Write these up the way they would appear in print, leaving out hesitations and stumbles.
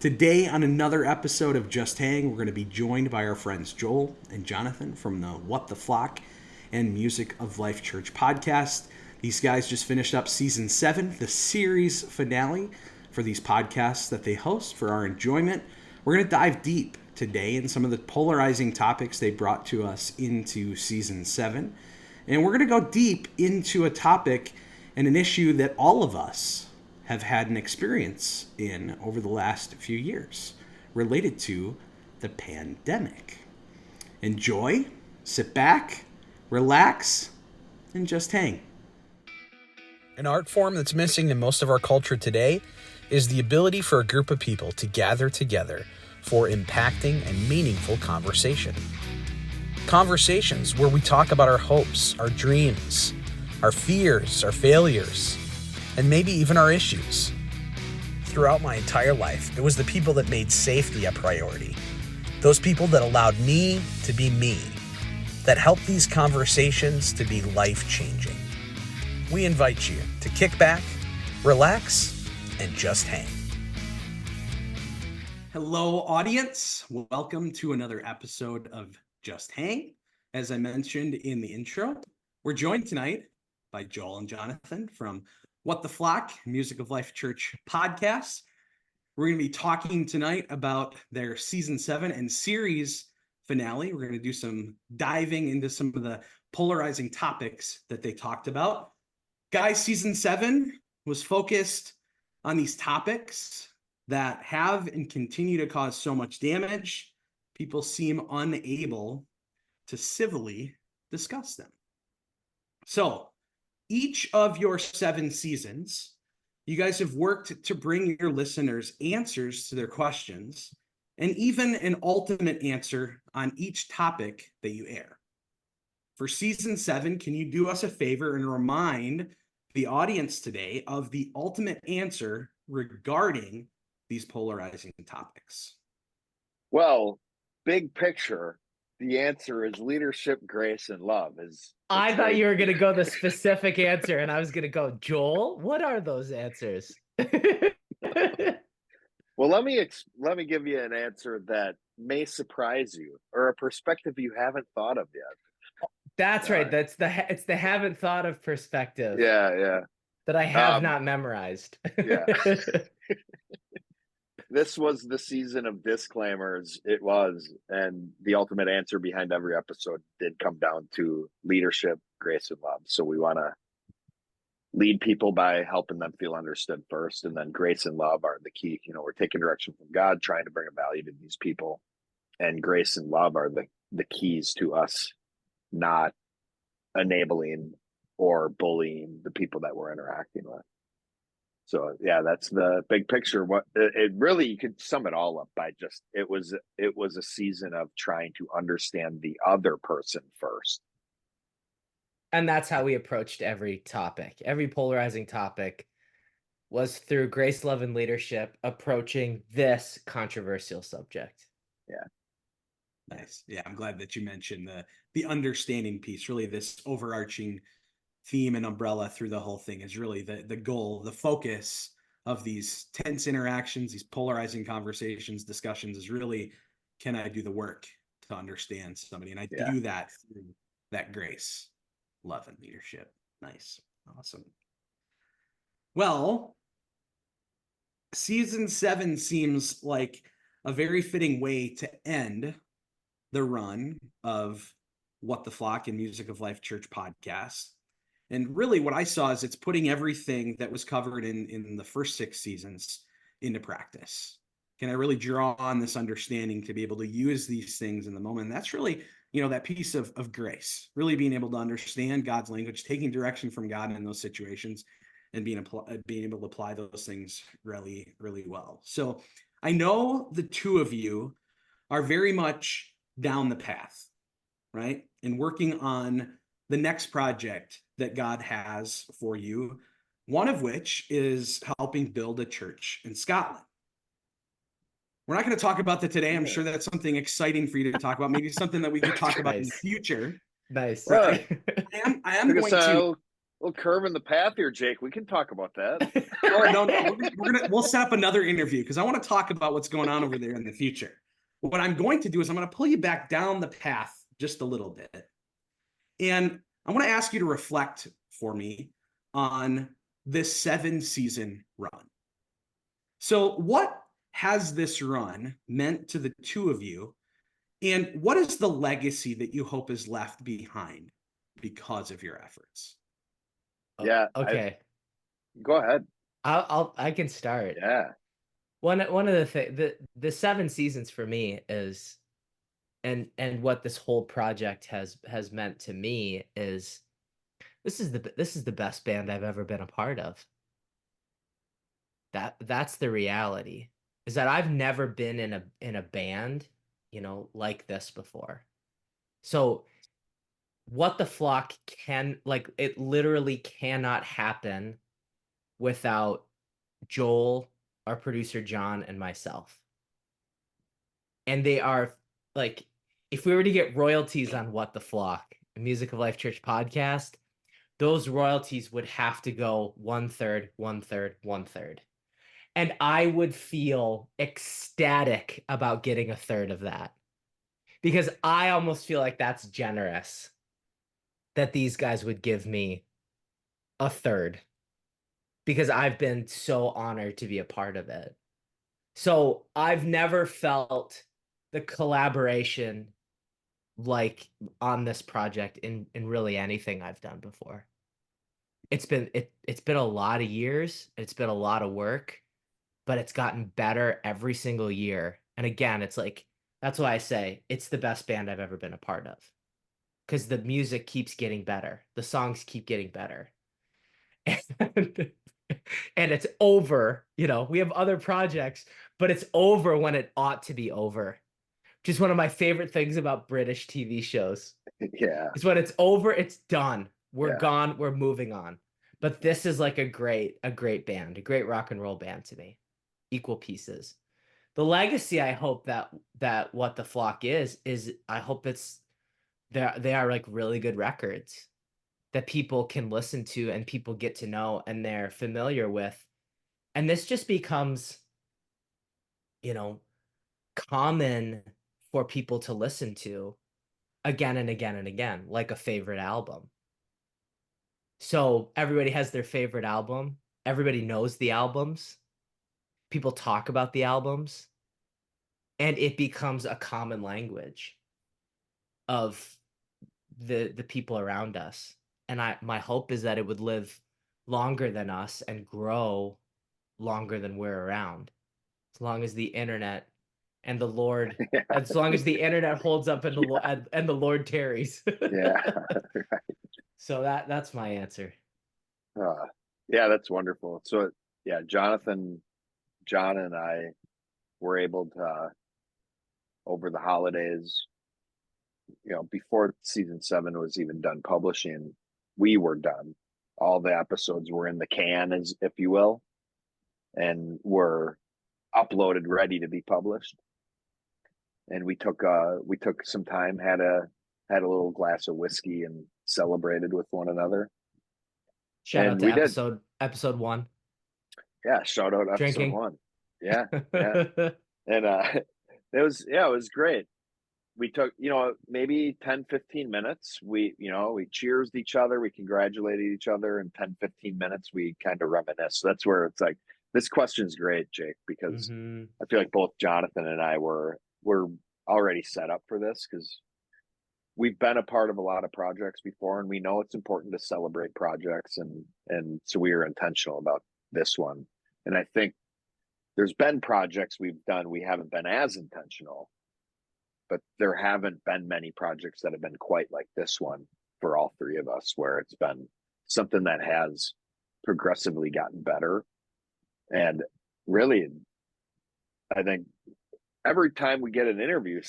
Today, on another episode of Just Hang, we're going to be joined by our friends Joel and Jonathan from the What the Flock and Music of Life Church podcast. These guys just finished up season 7, the series finale for these podcasts that they host for our enjoyment. We're going to dive deep today in some of the polarizing topics they brought to us into season 7. And we're going to go deep into a topic and an issue that all of us have had an experience in over the last few years related to the pandemic. Enjoy, sit back, relax, and just hang. An art form that's missing in most of our culture today is the ability for a group of people to gather together for impacting and meaningful conversation. Conversations where we talk about our hopes, our dreams, our fears, our failures, and maybe even our issues. Throughout my entire life, it was the people that made safety a priority. Those people that allowed me to be me, that helped these conversations to be life-changing. We invite you to kick back, relax, and just hang. Hello, audience. Welcome to another episode of Just Hang. As I mentioned in the intro, we're joined tonight by Joel and Jonathan from What the Flock, Music of Life Church podcast. We're going to be talking tonight about their season 7 and series finale. We're going to do some diving into some of the polarizing topics that they talked about. Guys, season 7 was focused on these topics that have and continue to cause so much damage. People seem unable to civilly discuss them. So, each of your 7 seasons, you guys have worked to bring your listeners answers to their questions and even an ultimate answer on each topic that you air. For season 7, can you do us a favor and remind the audience today of the ultimate answer regarding these polarizing topics? Well, big picture, the answer is leadership, grace, and love. I thought you were going to go the specific answer, and I was going to go, Joel, what are those answers? Well, let me give you an answer that may surprise you, or a perspective you haven't thought of yet. That's right. It's the haven't thought of perspective. Yeah. That I have not memorized. Yeah. This was the season of disclaimers. It was. And the ultimate answer behind every episode did come down to leadership, grace, and love. So we want to lead people by helping them feel understood first. And then grace and love are the key. You know, we're taking direction from God, trying to bring a value to these people. And grace and love are the keys to us not enabling or bullying the people that we're interacting with. So yeah, that's the big picture. What it really, you could sum it all up by just it was a season of trying to understand the other person first. And that's how we approached every topic. Every polarizing topic was through grace, love, and leadership approaching this controversial subject. Yeah. Nice. Yeah, I'm glad that you mentioned the understanding piece. Really, this overarching theme and umbrella through the whole thing is really the goal, the focus of these tense interactions, these polarizing conversations, discussions is really, can I do the work to understand somebody? And I do that through that grace, love, and leadership. Nice. Awesome. Well, season 7 seems like a very fitting way to end the run of What the Flock and Music of Life Church podcast. And really what I saw is it's putting everything that was covered in the first 6 seasons into practice. Can I really draw on this understanding to be able to use these things in the moment? And that's really, that piece of grace, really being able to understand God's language, taking direction from God in those situations, and being able to apply those things really, really well. So I know the two of you are very much down the path, right? And working on the next project that God has for you, one of which is helping build a church in Scotland. We're not going to talk about that today. I'm sure that's something exciting for you to talk about. Maybe something that we could talk about in the future. Nice. Right. I am going to. little curve in the path here, Jake. We can talk about that. Oh no, no, we'll set up another interview because I want to talk about what's going on over there in the future. What I'm going to do is I'm going to pull you back down the path just a little bit, and I want to ask you to reflect for me on this 7-season run. So, what has this run meant to the two of you, and what is the legacy that you hope is left behind because of your efforts? Yeah. Okay. Go ahead. I can start. Yeah. One of the the 7 seasons for me is, and what this whole project has meant to me is, this is the best band I've ever been a part of. That's the reality, is that I've never been in a band, like this before. So what the flock can, like, it literally cannot happen without Joel, our producer John, and myself. And they are, like, if we were to get royalties on What the Flock, a Music of Life Church podcast, those royalties would have to go 1/3, 1/3, 1/3. And I would feel ecstatic about getting 1/3 of that, because I almost feel like that's generous that these guys would give me 1/3, because I've been so honored to be a part of it. So I've never felt the collaboration like on this project in really anything I've done before. It's been a lot of years, it's been a lot of work, but it's gotten better every single year. And again, it's like, that's why I say it's the best band I've ever been a part of, because the music keeps getting better, the songs keep getting better. And, and it's over, we have other projects, but it's over when it ought to be over. Just one of my favorite things about British TV shows. Yeah. Is when it's over, it's done. We're Yeah. gone, we're moving on. But this is like a great band, a great rock and roll band to me. Equal pieces. The legacy I hope that What the Flock is I hope they are like really good records that people can listen to and people get to know and they're familiar with. And this just becomes, common for people to listen to again and again and again, like a favorite album. So everybody has their favorite album. Everybody knows the albums. People talk about the albums. And it becomes a common language of the people around us. And my hope is that it would live longer than us and grow longer than we're around. As long as the internet and the Lord, Yeah. as long as the internet holds up and the Lord tarries. Yeah. So that's my answer. Yeah, that's wonderful. So yeah, Jonathan, John, and I were able to, over the holidays, before season 7 was even done publishing, we were done. All the episodes were in the can, as if you will, and were uploaded, ready to be published. And we took some time, had a little glass of whiskey, and celebrated with one another. Shout out And to we did. episode 1. Yeah, shout out episode Drinking. 1. Yeah, yeah. And it was great. We took, maybe 10, 15 minutes. We cheersed each other. We congratulated each other. In 10, 15 minutes, we kind of reminisce. So that's where it's like, this question's great, Jake, because I feel like both Jonathan and I were already set up for this, because we've been a part of a lot of projects before, and we know it's important to celebrate projects. And so we were intentional about this one. And I think there's been projects we've done, we haven't been as intentional, but there haven't been many projects that have been quite like this one for all three of us, where it's been something that has progressively gotten better. And really, I think every time we get an interview,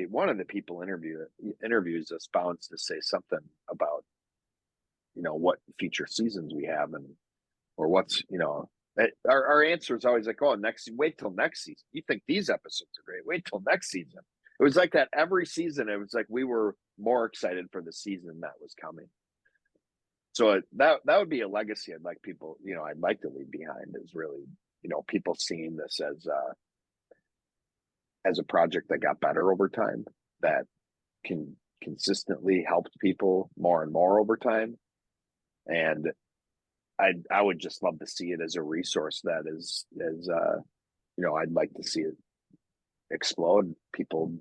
one of the people interviews us bounds to say something about, what future seasons we have, or what's, our answer is always like, oh, wait till next season. You think these episodes are great? Wait till next season. It was like that every season. It was like we were more excited for the season that was coming. So that would be a legacy I'd like people, I'd like to leave behind, is really, people seeing this as a project that got better over time, that can consistently help people more and more over time. And I would just love to see it as a resource that is I'd like to see it explode. People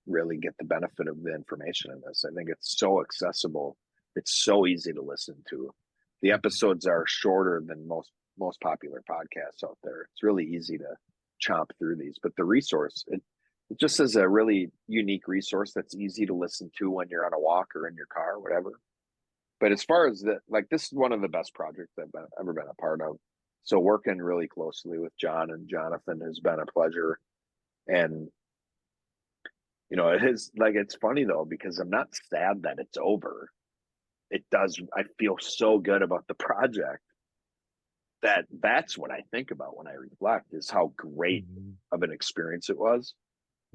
really get the benefit of the information in this. I think it's so accessible. It's so easy to listen to. The episodes are shorter than most popular podcasts out there. It's really easy to chomp through these, but the resource, it just is a really unique resource that's easy to listen to when you're on a walk or in your car or whatever. But as far as this is one of the best projects I've ever been a part of. So working really closely with John and Jonathan has been a pleasure. And it is, it's funny though, because I'm not sad that it's over. I feel so good about the project that's what I think about when I reflect, is how great of an experience it was.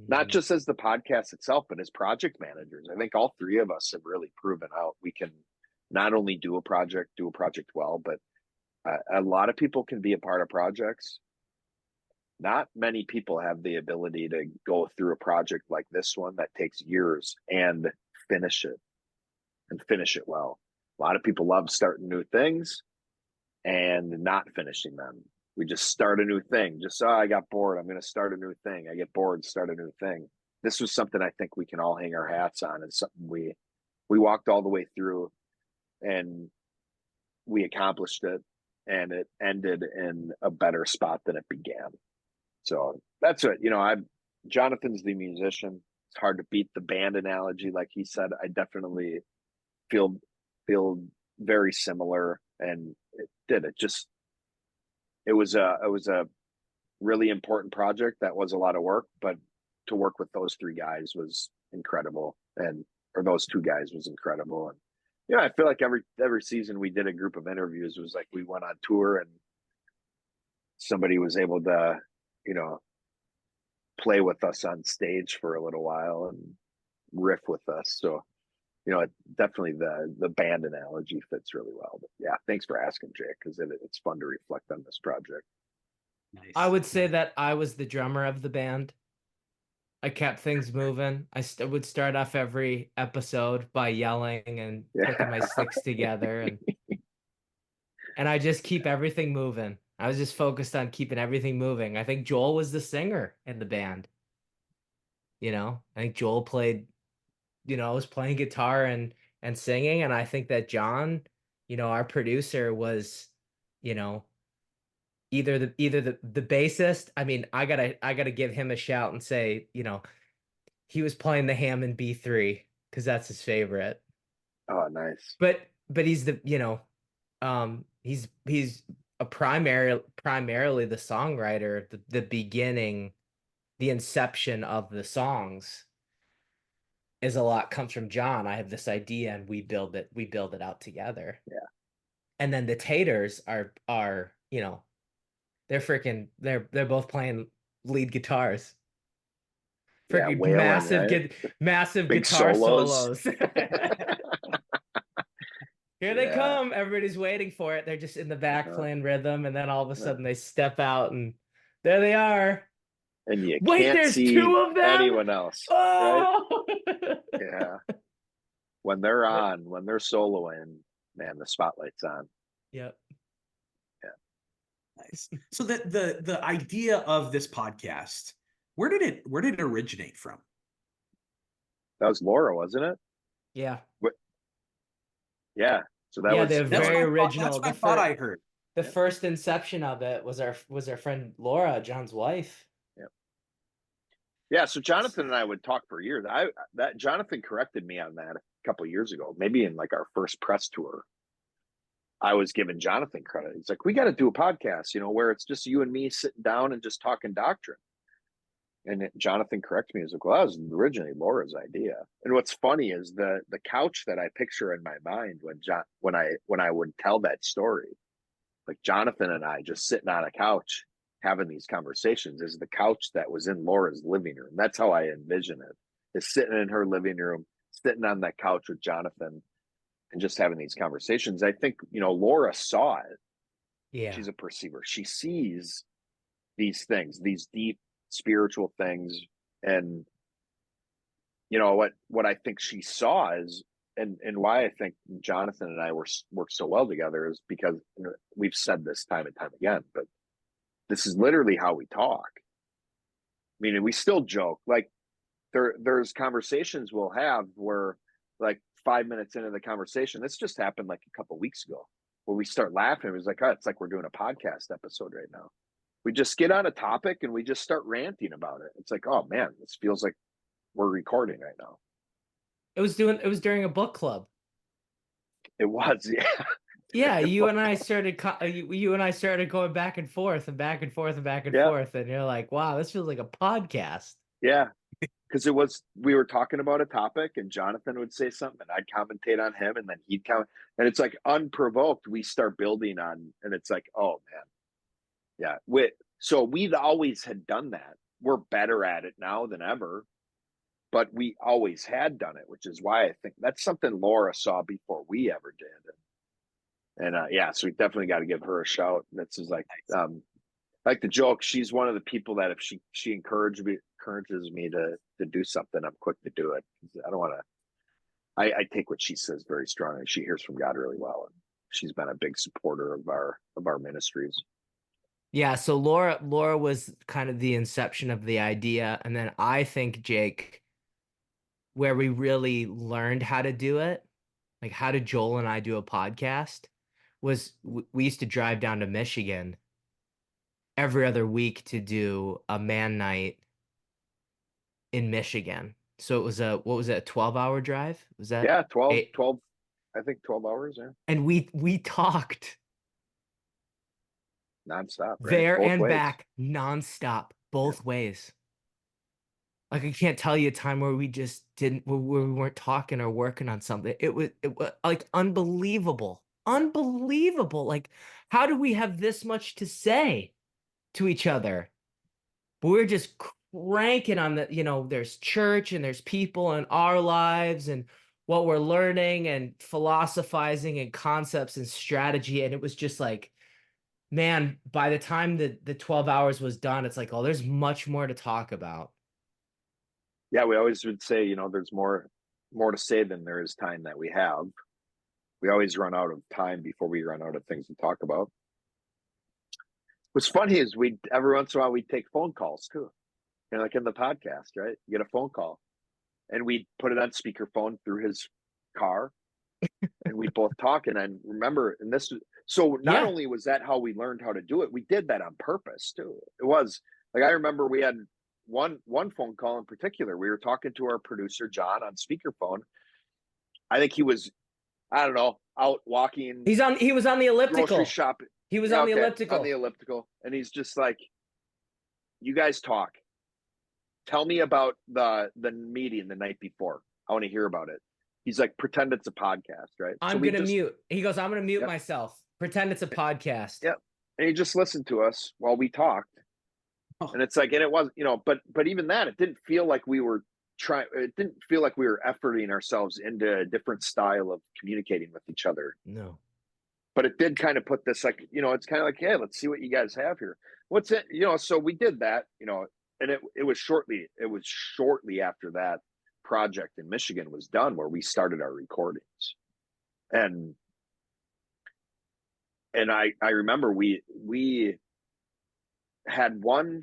Not just as the podcast itself, but as project managers. I think all three of us have really proven out we can not only do a project well, but a lot of people can be a part of projects. Not many people have the ability to go through a project like this one that takes years and finish it well. A lot of people love starting new things and not finishing them. We just start a new thing. I got bored, I'm going to start a new thing. I get bored, start a new thing. This was something I think we can all hang our hats on. It's something we walked all the way through, and we accomplished it, and it ended in a better spot than it began. So that's it. Jonathan's the musician. It's hard to beat the band analogy. Like he said, I definitely feel very similar, and it was a really important project that was a lot of work, but to work with those three guys was incredible, or those two guys was incredible. And I feel like every season we did a group of interviews. It was like we went on tour and somebody was able to play with us on stage for a little while and riff with us. So definitely the band analogy fits really well. But yeah, thanks for asking, Jake, because it's fun to reflect on this project. Nice. I would say that I was the drummer of the band. I kept things moving. I would start off every episode by yelling and clicking my sticks together, and I just keep everything moving. I was just focused on keeping everything moving. I think Joel was the singer in the band. I think Joel played, was playing guitar and singing, and I think that John, our producer, was, either the bassist. I mean, I gotta give him a shout and say, he was playing the Hammond B3 because that's his favorite. Oh, nice. But he's he's a primarily the songwriter. The beginning, the inception of the songs is a lot comes from John. I have this idea and we build it out together. Yeah. And then the Taters are they're both playing lead guitars. Freaking wailing, right? massive Big guitar solos. Here they come. Everybody's waiting for it. They're just in the back playing rhythm, and then all of a sudden they step out and there they are. And you Wait, can't there's see two of them? anyone else. Oh! Right? Yeah. When they're soloing, man, the spotlight's on. Yep. Yeah. Nice. So the idea of this podcast, where did it originate from? That was Laura, wasn't it? Yeah. Yeah. So that was very original. That's what I thought I heard. The first inception of it was our friend Laura, John's wife. Yeah. So Jonathan and I would talk for years. That Jonathan corrected me on that a couple of years ago, maybe in like our first press tour. I was giving Jonathan credit. He's like, we got to do a podcast, where it's just you and me sitting down and just talking doctrine. And Jonathan corrected me. He's like, well, that was originally Laura's idea. And what's funny is the couch that I picture in my mind when I would tell that story, like Jonathan and I just sitting on a couch having these conversations, is the couch that was in Laura's living room. That's how I envision it. Is sitting in her living room, sitting on that couch with Jonathan, and just having these conversations. I think, Laura saw it. Yeah. She's a perceiver. She sees these things, these deep spiritual things. And, what I think she saw is, and why I think Jonathan and I work so well together is because we've said this time and time again, but this is literally how we talk. I mean, and we still joke. Like there's conversations we'll have where like 5 minutes into the conversation, this just happened like a couple of weeks ago, where we start laughing. It was like, oh, it's like we're doing a podcast episode right now. We just get on a topic and we just start ranting about it. It's like, oh man, this feels like we're recording right now. It was during a book club. It was, yeah. Yeah, you and I started going back and forth and back and forth and back and forth, and you're like, wow, this feels like a podcast. Yeah, because we were talking about a topic, and Jonathan would say something, and I'd commentate on him, and then he'd comment, and it's like unprovoked, we start building on, and it's like, oh man, yeah. So we'd always had done that. We're better at it now than ever, but we always had done it, which is why I think that's something Laura saw before we ever did. And so we definitely got to give her a shout. This is like the joke. She's one of the people that if she encourages me to do something, I'm quick to do it. I don't want to. I take what she says very strongly. She hears from God really well, and she's been a big supporter of our ministries. Yeah, so Laura was kind of the inception of the idea, and then I think, Jake, where we really learned how to do it, like how did Joel and I do a podcast, was we used to drive down to Michigan every other week to do a man night in Michigan. So it was a 12-hour drive? Was that? Yeah, 12, I think 12 hours, yeah. And we talked nonstop, right? there Both and ways. back, nonstop, both ways. Like I can't tell you a time where we just where we weren't talking or working on something. It was like unbelievable. Unbelievable. Like, how do we have this much to say to each other? But we're just cranking on there's church and there's people in our lives and what we're learning and philosophizing and concepts and strategy. And it was just like, man, by the time the 12 hours was done, it's like, oh, there's much more to talk about. Yeah, we always would say, there's more to say than there is time that we have. We always run out of time before we run out of things to talk about. What's funny is every once in a while we'd take phone calls too. Like in the podcast, right? You get a phone call and we'd put it on speakerphone through his car and we'd both talk. And I remember, so not only was that how we learned how to do it, we did that on purpose too. It was like, I remember we had one phone call in particular. We were talking to our producer, John, on speakerphone. I think he was, I don't know, out walking. He was on the elliptical. Grocery shopping. He was on the elliptical. On the elliptical. And he's just like, you guys talk. Tell me about the meeting the night before. I want to hear about it. He's like, pretend it's a podcast, right? I'm going to mute. He goes, I'm going to mute myself. Pretend it's a podcast. Yep. And he just listened to us while we talked. Oh. And it's like, and it was, but even that, it didn't feel like we were it didn't feel like we were efforting ourselves into a different style of communicating with each other. No. But it did kind of put this like, it's kind of like, hey, let's see what you guys have here. What's it? So we did that, and it was shortly after that project in Michigan was done where we started our recordings. And I remember we had one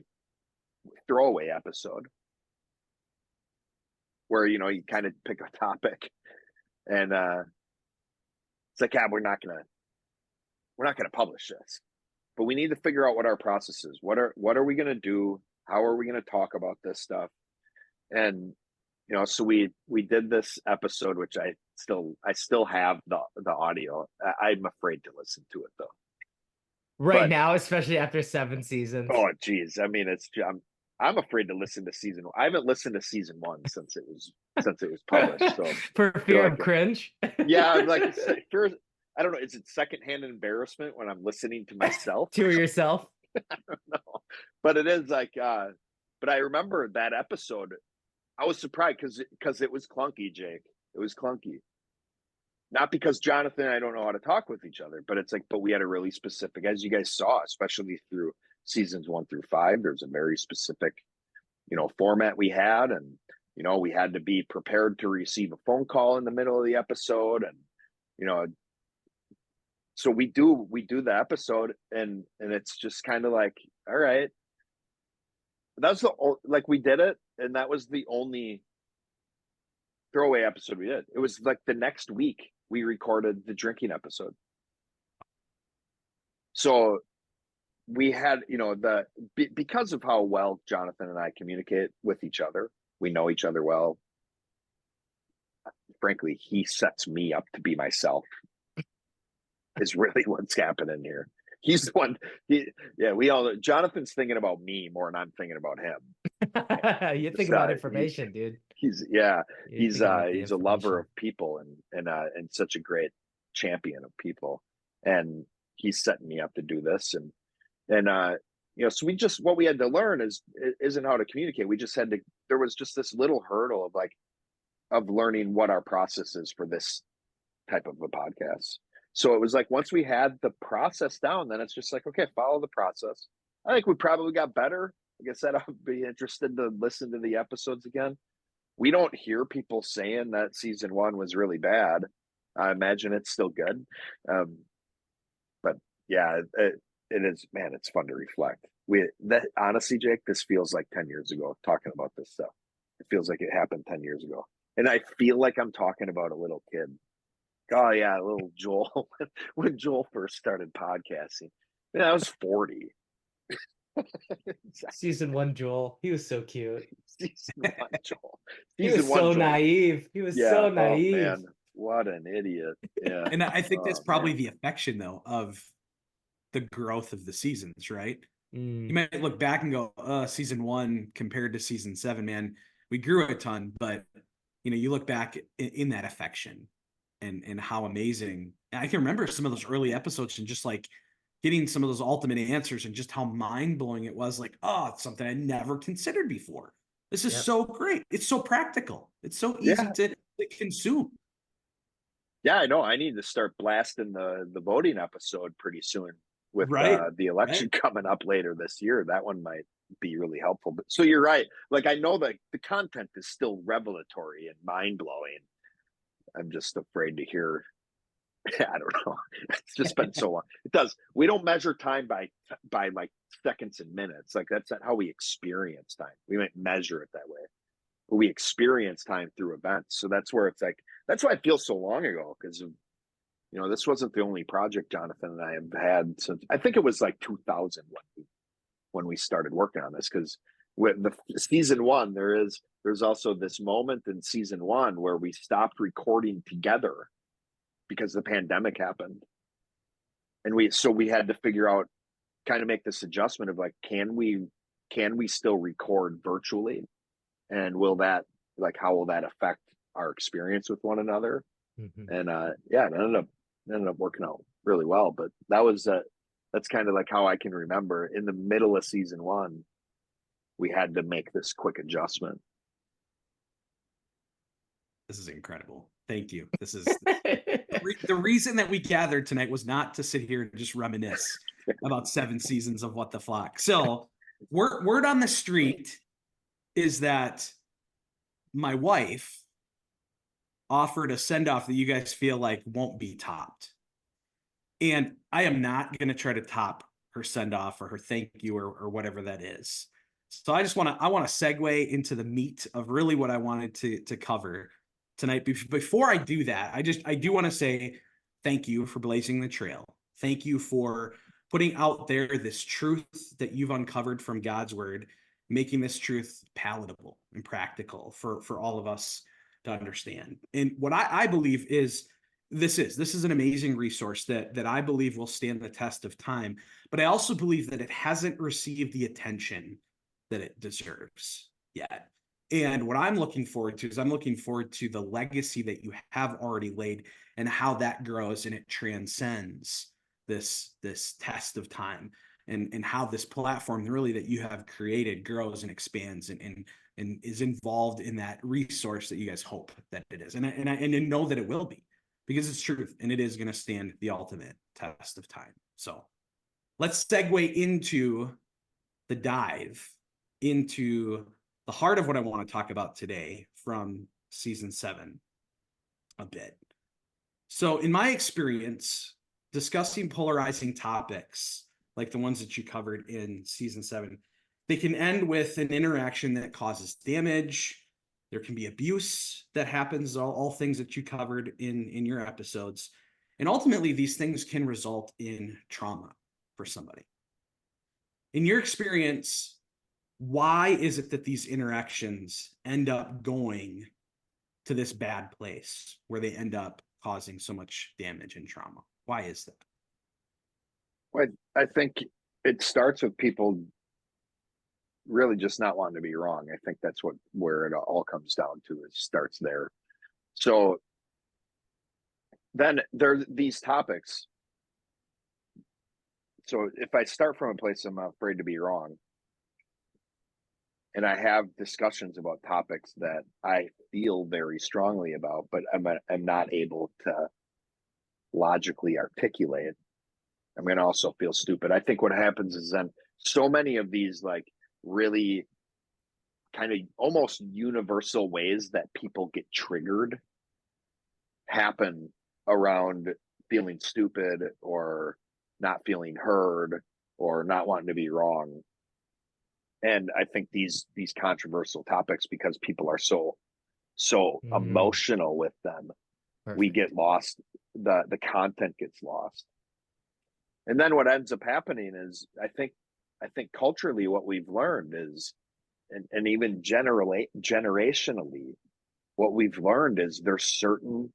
throwaway episode where, you kind of pick a topic and it's like, we're not going to publish this, but we need to figure out what our process is. What are we going to do? How are we going to talk about this stuff? And, so we did this episode, which I still have the audio. I'm afraid to listen to it though. Now, especially after 7 seasons. Oh geez. I mean, I'm afraid to listen to season 1. I haven't listened to season 1 since it was published. So for fear of cringe. Yeah. I'm like, first, I don't know. Is it secondhand embarrassment when I'm listening to myself? To yourself? I don't know. But it is like, but I remember that episode. I was surprised because it was clunky, Jake. It was clunky. not because Jonathan and I don't know how to talk with each other, but it's like, but we had a really specific, as you guys saw, especially through seasons 1 through 5, there's a very specific, format we had. And, we had to be prepared to receive a phone call in the middle of the episode. And, so we do the episode, and it's just kind of like, all right, that's we did it. And that was the only throwaway episode we did. It was like the next week we recorded the drinking episode. So we had, because of how well Jonathan and I communicate with each other, we know each other well. Frankly, he sets me up to be myself, is really what's happening here. He's the one. Jonathan's thinking about me more than I'm thinking about him. You think about information, dude. He's a lover of people and such a great champion of people. And he's setting me up to do this. And so what we had to learn isn't how to communicate. We just there was just this little hurdle of learning what our process is for this type of a podcast. So it was like, once we had the process down, then it's just like, okay, follow the process. I think we probably got better. Like I said, I'll be interested to listen to the episodes again. We don't hear people saying that season 1 was really bad. I imagine it's still good. But yeah, it is, man, it's fun to reflect. Honestly, Jake, this feels like 10 years ago talking about this stuff. It feels like it happened 10 years ago. And I feel like I'm talking about a little kid. Oh yeah, little Joel. When Joel first started podcasting, I was 40. Season 1 Joel, he was so cute. Season 1 Joel. He was so naive. He was so naive. Oh, man, what an idiot. Yeah. And I think that's probably the affection, though, of the growth of the seasons, right? You might look back and go, season 1 compared to season 7, man, we grew a ton. But you look back in that affection and how amazing. I can remember some of those early episodes and just like getting some of those ultimate answers and just how mind-blowing it was. Like, oh, it's something I never considered before. This is so great. It's so practical. It's so easy to consume. Yeah, I know. I need to start blasting the voting episode pretty soon with the election coming up later this year. That one might be really helpful. But so you're right. Like, I know that the content is still revelatory and mind-blowing. I'm just afraid to hear. I don't know. It's just been so long. It does. We don't measure time by like seconds and minutes. Like, that's not how we experience time. We might measure it that way, but we experience time through events. So that's where it's like, that's why it feels so long ago. Because this wasn't the only project Jonathan and I have had since, I think it was like 2000 when we started working on this. Because with the season 1, there's also this moment in season 1 where we stopped recording together because the pandemic happened. And we had to figure out, kind of make this adjustment of like, can we still record virtually? And how will that affect our experience with one another? And it ended up working out really well. But that's kind of like how I can remember, in the middle of season 1, we had to make this quick adjustment. This is incredible. Thank you. This is the reason that we gathered tonight was not to sit here and just reminisce about 7 seasons of What the Flock. So word on the street is that my wife offered a send-off that you guys feel like won't be topped. And I am not going to try to top her send-off or her thank you or whatever that is. So I want to segue into the meat of really what I wanted to cover tonight. Before I do that, I do want to say thank you for blazing the trail. Thank you for putting out there this truth that you've uncovered from God's word, making this truth palatable and practical for all of us to understand. And what I believe is this is an amazing resource that I believe will stand the test of time. But I also believe that it hasn't received the attention that it deserves yet. And what I'm looking forward to is the legacy that you have already laid and how that grows and it transcends this test of time, and how this platform really that you have created grows and expands and is involved in that resource that you guys hope that it is. And I know that it will be, because it's truth and it is going to stand the ultimate test of time. So let's segue into the dive into the heart of what I want to talk about today from season 7 a bit. So, in my experience, discussing polarizing topics like the ones that you covered in season 7, they can end with an interaction that causes damage. There can be abuse that happens, all things that you covered in your episodes. And ultimately, these things can result in trauma for somebody. In your experience, why is it that these interactions end up going to this bad place where they end up causing so much damage and trauma? Why is that? Well, I think it starts with people really just not wanting to be wrong. I think that's where it all comes down to, is starts there. So then there are these topics. So if I start from a place I'm afraid to be wrong, and I have discussions about topics that I feel very strongly about, but I'm not able to logically articulate, I'm going to also feel stupid. I think what happens is then so many of these like really kind of almost universal ways that people get triggered happen around feeling stupid or not feeling heard or not wanting to be wrong. And I think these controversial topics, because people are so emotional with them, we Perfect. get lost. The content gets lost. And then what ends up happening is I think culturally what we've learned is, and even generationally, what we've learned is there's certain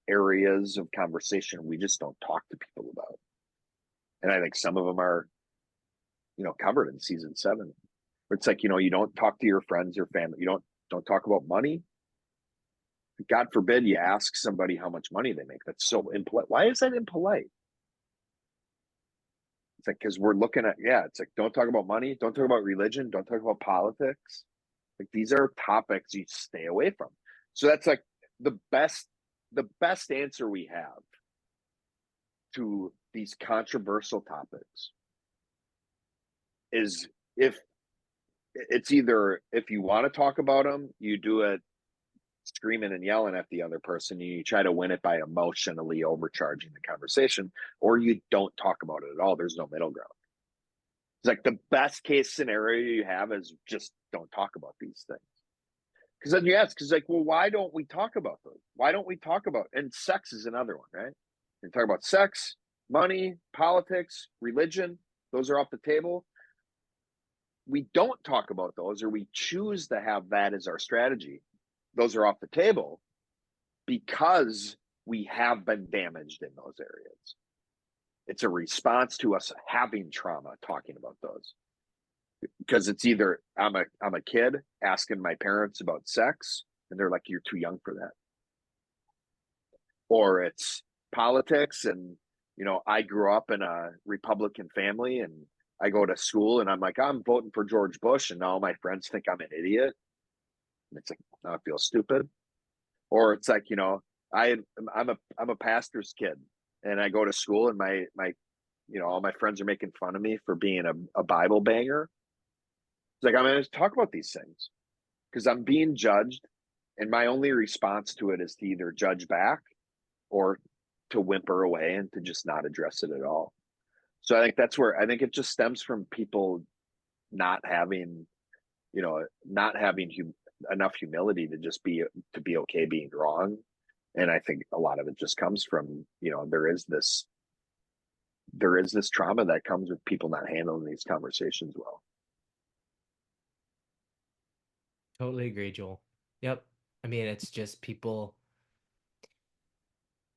areas of conversation we just don't talk to people about. And I think some of them are, covered in season 7. It's like, you don't talk to your friends or family. You don't talk about money. God forbid you ask somebody how much money they make. That's so impolite. Why is that impolite? It's like, because we're looking at, it's like, don't talk about money. Don't talk about religion. Don't talk about politics. Like, these are topics you stay away from. So that's like the best answer we have to these controversial topics is, if it's either, if you want to talk about them, you do it screaming and yelling at the other person, and you try to win it by emotionally overcharging the conversation, or you don't talk about it at all. There's no middle ground. It's like the best case scenario you have is just don't talk about these things. Because then you ask, because like, well, why don't we talk about those? Why don't we talk about, and sex is another one, right? You talk about sex, money, politics, religion, those are off the table. We don't talk about those, or we choose to have that as our strategy. Those are off the table because we have been damaged in those areas. It's a response to us having trauma talking about those. Because it's either I'm a kid asking my parents about sex, and they're like, you're too young for that. Or it's politics, and I grew up in a Republican family, and I go to school and I'm like, I'm voting for George Bush, and all my friends think I'm an idiot. And it's like, I feel stupid. Or it's like, I'm a pastor's kid, and I go to school, and my all my friends are making fun of me for being a Bible banger. It's like, I'm going to talk about these things because I'm being judged, and my only response to it is to either judge back or to whimper away and to just not address it at all. So I think that's where, I think it just stems from people not having, enough humility to just be okay being wrong. And I think a lot of it just comes from, there is this trauma that comes with people not handling these conversations well. Totally agree, Joel. Yep. I mean, it's just people.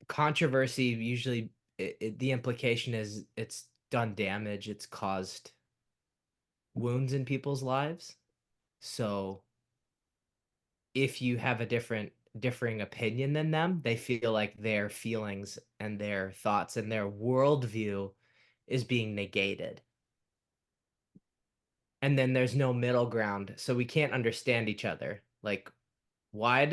Controversy usually, the implication is it's done damage, it's caused wounds in people's lives. So if you have a differing opinion than them, they feel like their feelings and their thoughts and their worldview is being negated. And then there's no middle ground, so we can't understand each other. Like, why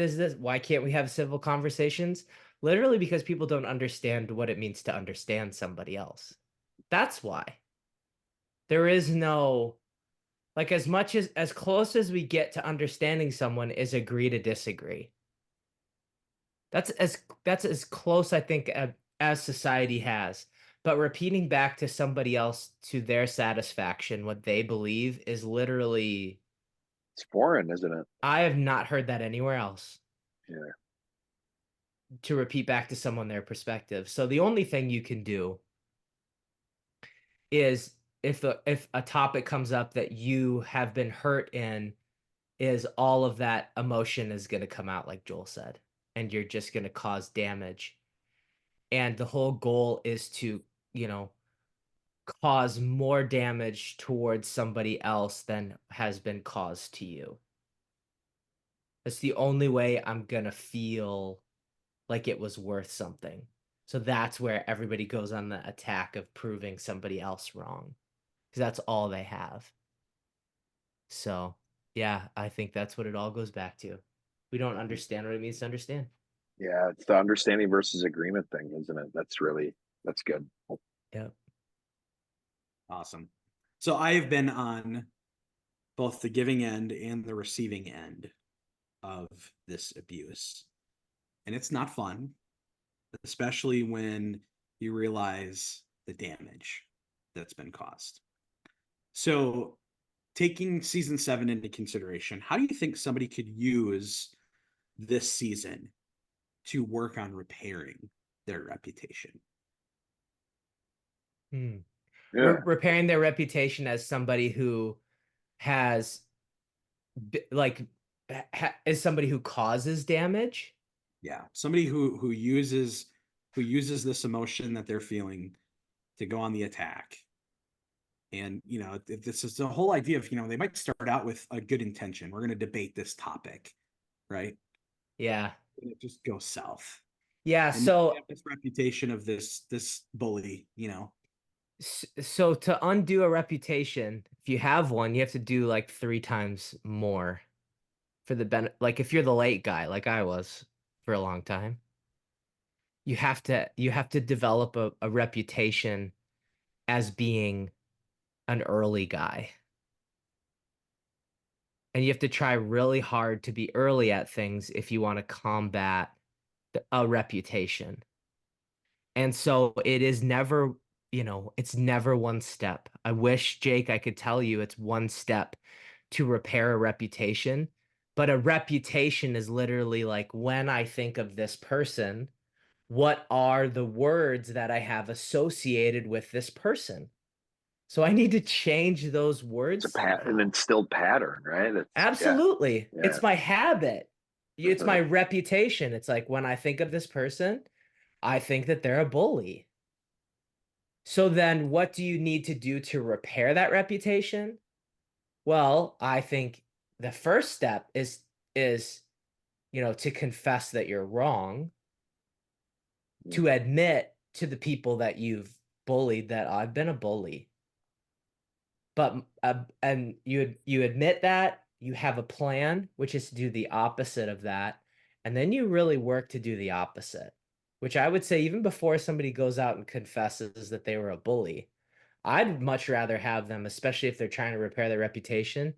can't we have civil conversations? Literally because people don't understand what it means to understand somebody else. That's why. There is no, like, as much as close as we get to understanding someone is agree to disagree. That's as close I think as society has. But repeating back to somebody else to their satisfaction what they believe is literally, It's foreign, isn't it? I have not heard that anywhere else, Yeah. to repeat back to someone their perspective. So the only thing you can do is, if a topic comes up that you have been hurt in, is all of that emotion is going to come out, like Joel said, and you're just going to cause damage. And the whole goal is to, you know, cause more damage towards somebody else than has been caused to you. That's the only way I'm going to feel like it was worth something. So that's where everybody goes on the attack of proving somebody else wrong, because that's all they have. So, yeah, I think that's what it all goes back to. We don't understand what it means to understand. Yeah, it's the understanding versus agreement thing, isn't it? That's good. Yep. Awesome. So I have been on both the giving end and the receiving end of this abuse. And it's not fun, especially when you realize the damage that's been caused. So, taking season 7 into consideration, how do you think somebody could use this season to work on repairing their reputation? Hmm. Yeah. Repairing their reputation as somebody who has, like, is somebody who causes damage. Yeah, somebody who uses this emotion that they're feeling to go on the attack. And this is the whole idea of, they might start out with a good intention. We're going to debate this topic, right? Yeah. And it just goes south. Yeah. And they So have this reputation of this bully. so to undo a reputation, if you have one, you have to do like 3 times more for the benefit. Like, if you're the late guy, like I was for a long time, you have to develop a reputation as being an early guy. And you have to try really hard to be early at things if you want to combat a reputation. And so it is never, it's never one step. I wish, Jake, I could tell you it's one step to repair a reputation, but a reputation is literally like, when I think of this person, what are the words that I have associated with this person? So I need to change those It's words an somehow. instilled pattern, right? It's yeah, Absolutely. yeah. It's my habit. It's my reputation. It's like, when I think of this person, I think that they're a bully. So then what do you need to do to repair that reputation? Well, I think the first step is to confess that you're wrong, to admit to the people that you've bullied that I've been a bully. But and you admit that, you have a plan, which is to do the opposite of that, and then you really work to do the opposite, which I would say, even before somebody goes out and confesses that they were a bully, I'd much rather have them, especially if they're trying to repair their reputation,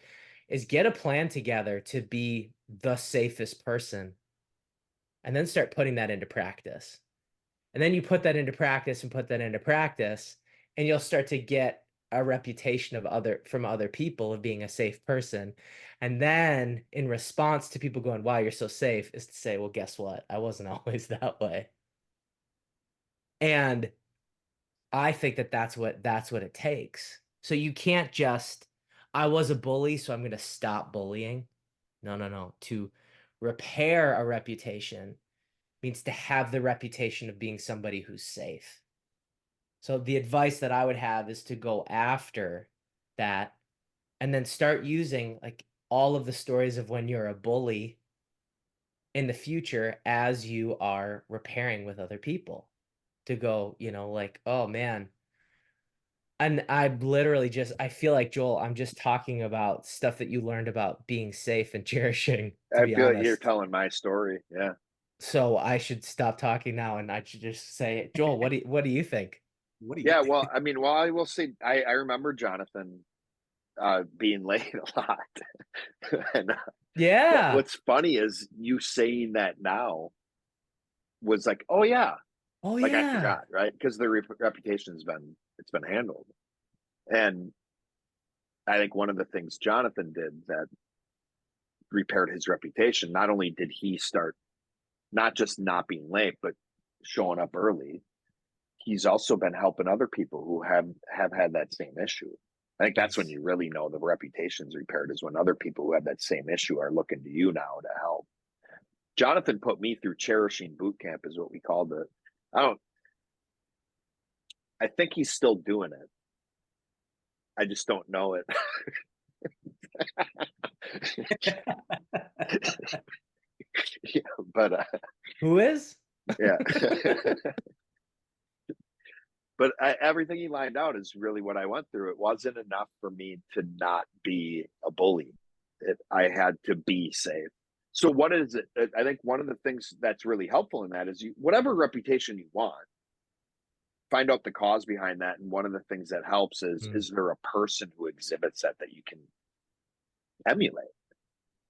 is get a plan together to be the safest person, and then start putting that into practice. And then you put that into practice and put that into practice, and you'll start to get a reputation from other people of being a safe person. And then in response to people going, "Wow, you're so safe," is to say, "Well, guess what? I wasn't always that way." And I think that that's what it takes. So you can't just, "I was a bully, so I'm going to stop bullying." No, no, no. To repair a reputation means to have the reputation of being somebody who's safe. So the advice that I would have is to go after that, and then start using, like, all of the stories of when you're a bully in the future as you are repairing with other people, to go, like, "Oh man." And I feel like, Joel, I'm just talking about stuff that you learned about being safe and cherishing, to I be feel like you're honest. telling my story. Yeah. So I should stop talking now and I should just say, Joel, what do you think? What do you Yeah, think? well, I mean, well, I will say I remember Jonathan being late a lot. And Yeah. what's funny is you saying that now was like, oh yeah, Oh like I yeah. forgot, right? Because the reputation's been handled. And I think one of the things Jonathan did that repaired his reputation, not only did he start not just not being late, but showing up early, he's also been helping other people who have had that same issue. I think that's when Yes. you really know the reputation's repaired, is when other people who have that same issue are looking to you now to help. Jonathan put me through cherishing boot camp, is what we called it. I don't. I think he's still doing it. I just don't know it. Yeah, but Who is? yeah. But everything he lined out is really what I went through. It wasn't enough for me to not be a bully. I had to be safe. So what is it? I think one of the things that's really helpful in that is whatever reputation you want, find out the cause behind that. And one of the things that helps is there a person who exhibits that you can emulate?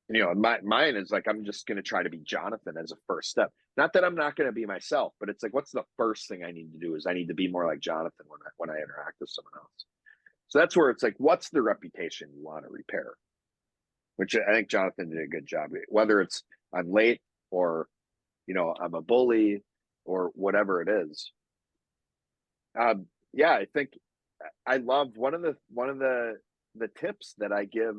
And mine is like, I'm just going to try to be Jonathan as a first step. Not that I'm not going to be myself, but it's like, what's the first thing I need to do? Is I need to be more like Jonathan when I interact with someone else. So that's where it's like, what's the reputation you want to repair? Which I think Jonathan did a good job. Whether it's I'm late or I'm a bully or whatever it is. Yeah, I think I love one of the tips that I give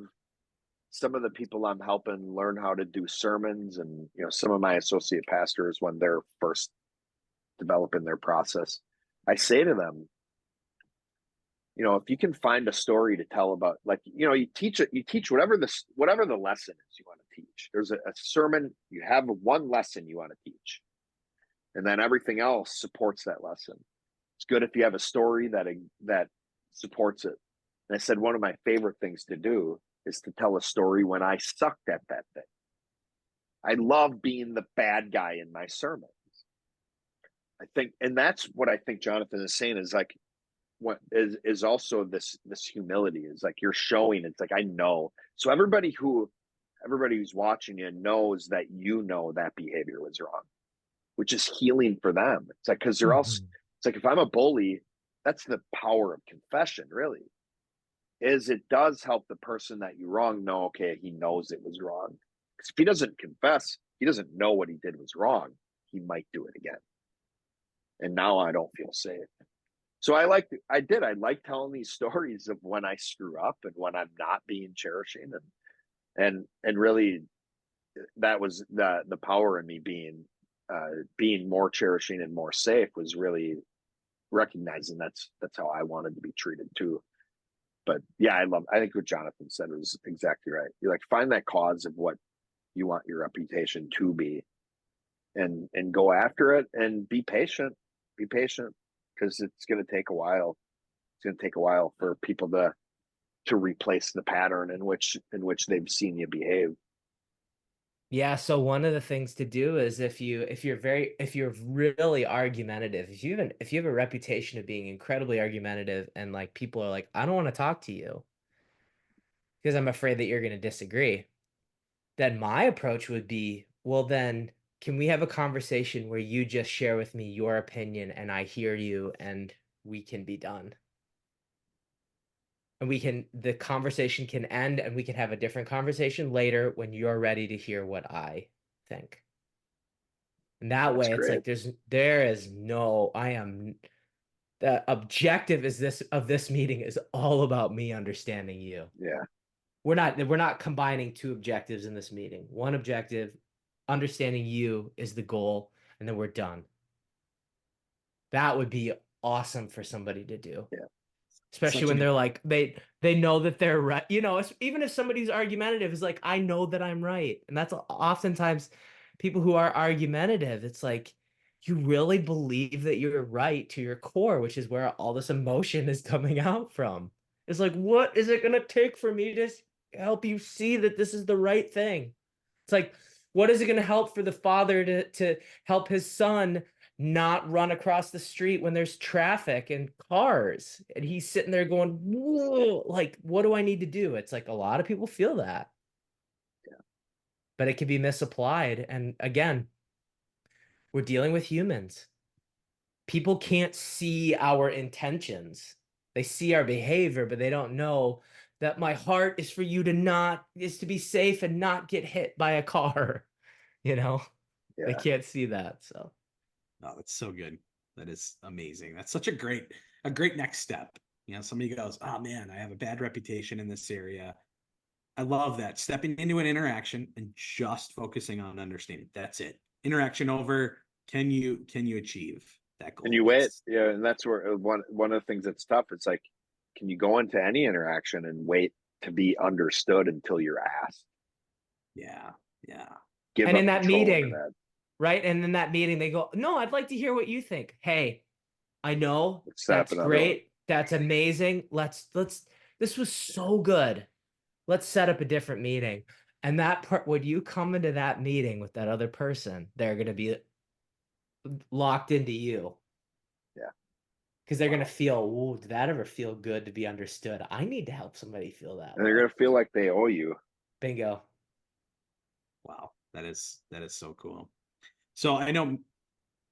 some of the people I'm helping learn how to do sermons, and some of my associate pastors when they're first developing their process. I say to them, if you can find a story to tell about, like, you teach whatever the lesson is you want to teach. There's a sermon, you have one lesson you want to teach, and then everything else supports that lesson. It's good if you have a story that supports it. And I said one of my favorite things to do is to tell a story when I sucked at that thing. I love being the bad guy in my sermons. I think, and that's what I think Jonathan is saying, is like, what is also this humility, is like, you're showing, it's like, I know. So everybody who's watching you knows that that behavior was wrong, which is healing for them. It's like, because they're also, it's like, if I'm a bully, that's the power of confession, really, is it does help the person that you wrong know, okay, he knows it was wrong. Because if he doesn't confess, he doesn't know what he did was wrong, he might do it again. And now I don't feel safe. So I like telling these stories of when I screw up and when I'm not being cherishing, and really that was the power in me being more cherishing and more safe, was really recognizing that's how I wanted to be treated too. But yeah, I think what Jonathan said was exactly right. You like, find that cause of what you want your reputation to be, and go after it, and be patient. Be patient, because it's going to take a while. It's going to take a while for people to replace the pattern in which they've seen you behave. Yeah, so one of the things to do is if you're really argumentative, if you have a reputation of being incredibly argumentative and like people are like, I don't want to talk to you because I'm afraid that you're going to disagree, then my approach would be, well, then can we have a conversation where you just share with me your opinion and I hear you and we can be done? And the conversation can end and we can have a different conversation later when you're ready to hear what I think. And that That's way it's great. like there is no, the objective is this of this meeting is all about me understanding you. Yeah, We're not combining two objectives in this meeting. One objective, understanding you, is the goal, and then we're done. That would be awesome for somebody to do. yeah. Especially Such when a they're like they know that they're right. Even if somebody's argumentative is like, I know that I'm right. And that's oftentimes people who are argumentative, it's like you really believe that you're right to your core, which is where all this emotion is coming out from. It's like, what is it gonna take for me to help you see that this is the right thing? It's like, What is it going to help for the father to help his son not run across the street when there's traffic and cars? And he's sitting there going, whoa, like, what do I need to do? It's like a lot of people feel that. Yeah. But it can be misapplied. And again, we're dealing with humans. People can't see our intentions. They see our behavior, but they don't know that my heart is for you is to be safe and not get hit by a car. They Yeah. can't see that. So, Oh, that's so good. That is amazing. That's such a great next step. Somebody goes, oh man, I have a bad reputation in this area. I love that. Stepping into an interaction and just focusing on understanding. That's it. Interaction over. Can you achieve that goal? And you wait. Yeah. And that's where one of the things that's tough. It's like, can you go into any interaction and wait to be understood until you're asked? Yeah. Yeah. Give and up in that control over meeting, that. right? And in that meeting, they go, no, I'd like to hear what you think. Hey, I know Let's set up that's another one. great. That's amazing. This was so good. Let's set up a different meeting. And that part, when you come into that meeting with that other person, they're going to be locked into you. Yeah. Because they're going to feel, ooh, did that ever feel good to be understood? I need to help somebody feel that And way. they're going to feel like they owe you. Bingo. Wow. That is so cool. So I know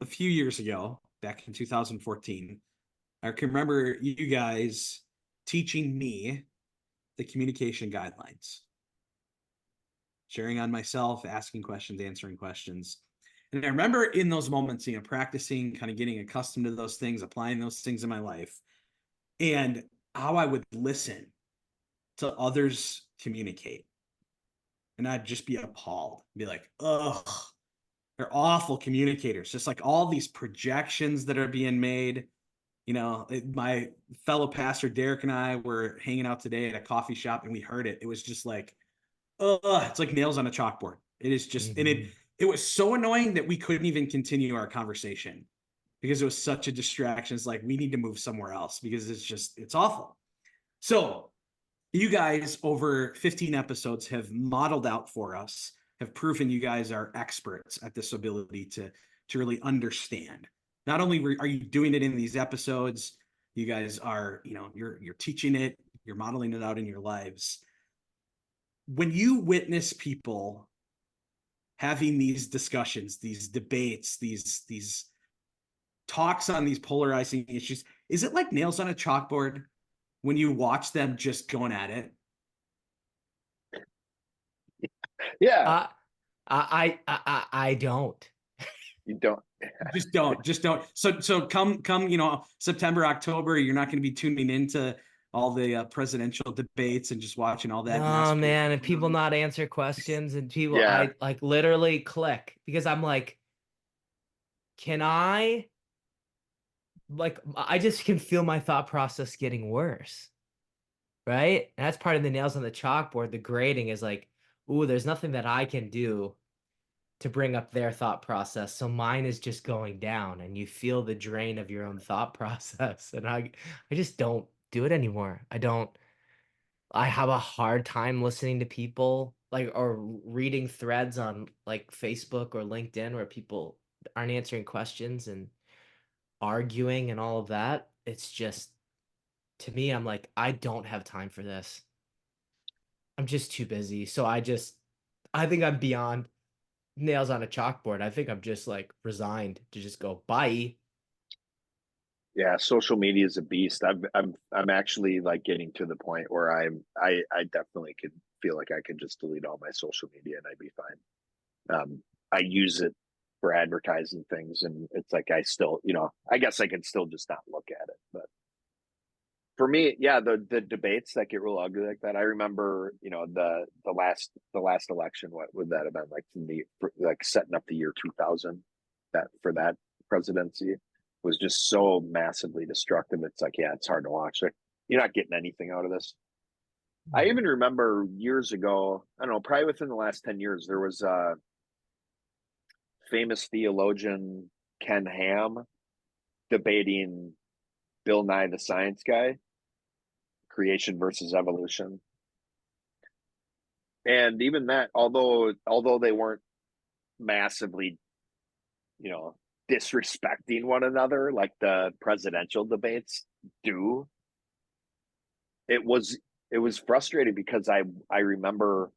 a few years ago, back in 2014, I can remember you guys teaching me the communication guidelines, sharing on myself, asking questions, answering questions. And I remember in those moments, practicing, kind of getting accustomed to those things, applying those things in my life, and how I would listen to others communicate. And I'd just be appalled, be like, ugh, they're awful communicators. Just like all these projections that are being made. My fellow pastor Derek and I were hanging out today at a coffee shop, and we heard it. It was just like, it's like nails on a chalkboard. It is just, and it was so annoying that we couldn't even continue our conversation because it was such a distraction. It's like, we need to move somewhere else because it's awful. So you guys over 15 episodes have modeled out for us, have proven you guys are experts at this ability to really understand. Not only are you doing it in these episodes, you guys are, you're teaching it, you're modeling it out in your lives. When you witness people having these discussions, these debates, these talks on these polarizing issues, is it like nails on a chalkboard when you watch them just going at it? Yeah. I don't. You don't. just don't. So come, September, October, you're not going to be tuning into all the presidential debates and just watching all that. No, man, and people not answer questions and people, Yeah. I like literally click because I'm like, can I, like, I just can feel my thought process getting worse. Right? And that's part of the nails on the chalkboard. The grading is like, ooh, there's nothing that I can do to bring up their thought process. So mine is just going down and you feel the drain of your own thought process. And I just don't do it anymore. I have a hard time listening to people like or reading threads on like Facebook or LinkedIn where people aren't answering questions and arguing and all of that. It's just to me, I'm like, I don't have time for this. I'm just too busy. So I think I'm beyond nails on a chalkboard. I think I'm just like resigned to just go bye. Yeah, social media is a beast. I'm actually like getting to the point where I definitely could feel like I could just delete all my social media and I'd be fine. I use it for advertising things, and it's like I still, I guess I can still just not look at it. But for me, yeah, the debates that get real ugly like that. I remember, the last election. What would that have been like? Like setting up the year 2000, that for that presidency was just so massively destructive. It's like, yeah, it's hard to watch. Like, you're not getting anything out of this. I even remember years ago, I don't know, probably within the last 10 years, there was a famous theologian, Ken Ham, debating Bill Nye the Science Guy, creation versus evolution. And even that, although they weren't massively, disrespecting one another like the presidential debates do. It was frustrating because I remember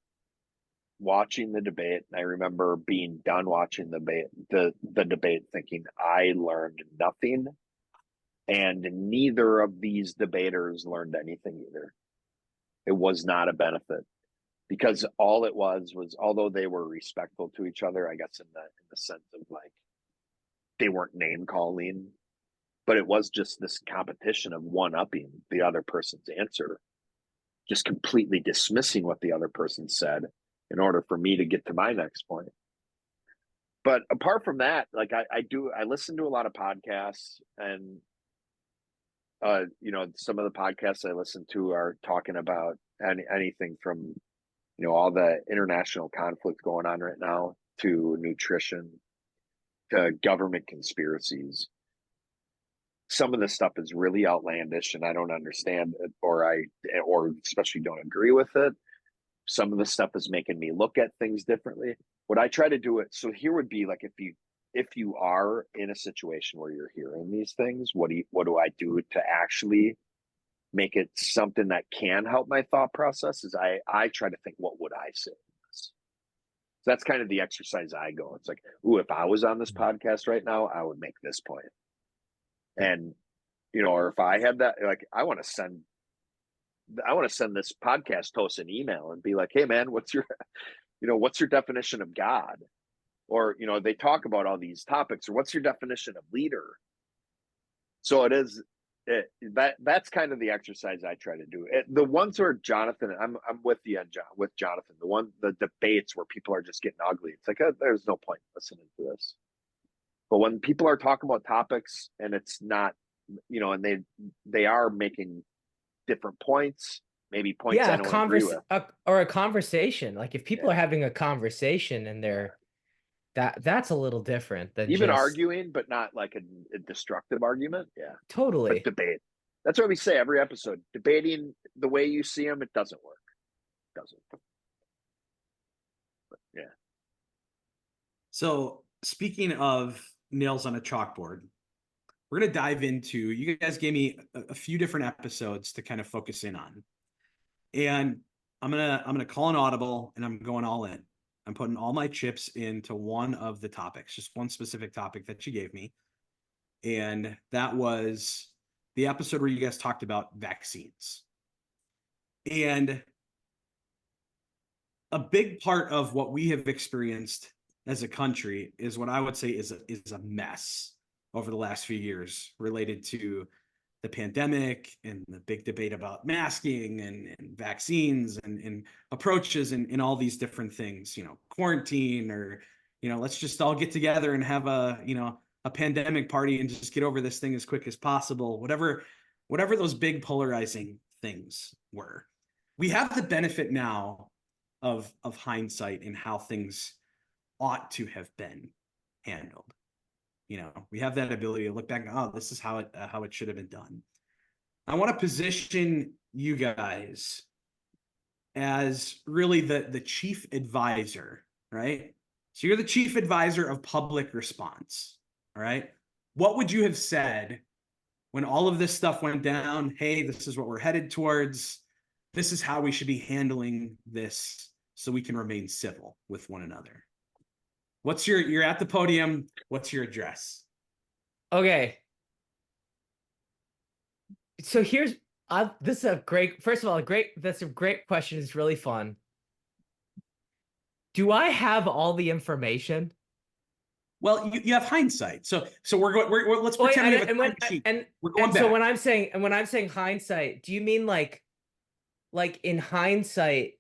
watching the debate, and I remember being done watching the debate thinking I learned nothing, and neither of these debaters learned anything either. It was not a benefit, because all it was although they were respectful to each other, I guess in the sense of like they weren't name calling, but it was just this competition of one upping the other person's answer, just completely dismissing what the other person said in order for me to get to my next point. But apart from that, like I listen to a lot of podcasts, and some of the podcasts I listen to are talking about anything from all the international conflict going on right now to nutrition to government conspiracies. Some of this stuff is really outlandish and I don't understand it, or especially don't agree with it. Some of the stuff is making me look at things differently. What I try to do it, so here would be like, if you are in a situation where you're hearing these things, what do I do to actually make it something that can help my thought process? Is I try to think, what would I say in this? So that's kind of the exercise I go. It's like, ooh, if I was on this podcast right now, I would make this point. And, or if I had that, like, I want to send this podcast host an email and be like, hey man, what's your definition of God? Or, they talk about all these topics, or what's your definition of leader? So that's kind of the exercise I try to do. The ones where Jonathan, I'm with you with Jonathan, the debates where people are just getting ugly. It's like, there's no point listening to this. But when people are talking about topics and it's not, and they are making different points, maybe points I don't agree with. Or a conversation. Like if people are having a conversation and that's a little different than even just arguing, but not like a destructive argument. Yeah, totally. But debate. That's what we say every episode. Debating the way you see them, it doesn't work. It doesn't. But, yeah. So speaking of nails on a chalkboard, we're going to dive into, you guys gave me a few different episodes to kind of focus in on. And I'm going to call an audible, and I'm going all in. I'm putting all my chips into one of the topics, just one specific topic that you gave me. And that was the episode where you guys talked about vaccines. And a big part of what we have experienced as a country is what I would say is a mess over the last few years related to the pandemic and the big debate about masking and vaccines and approaches and all these different things, quarantine, or, let's just all get together and have a pandemic party and just get over this thing as quick as possible. Whatever those big polarizing things were. We have the benefit now of hindsight in how things ought to have been handled. We have that ability to look back and, oh, this is how it should have been done. I want to position you guys as really the chief advisor, right? So you're the chief advisor of public response, all right? What would you have said when all of this stuff went down? Hey, this is what we're headed towards. This is how we should be handling this so we can remain civil with one another. You're at the podium. What's your address? Okay. So this is a great, first of all, that's a great question. It's really fun. Do I have all the information? Well, you have hindsight. So let's pretend we have a time sheet. We're going back. So when I'm saying hindsight, do you mean like in hindsight,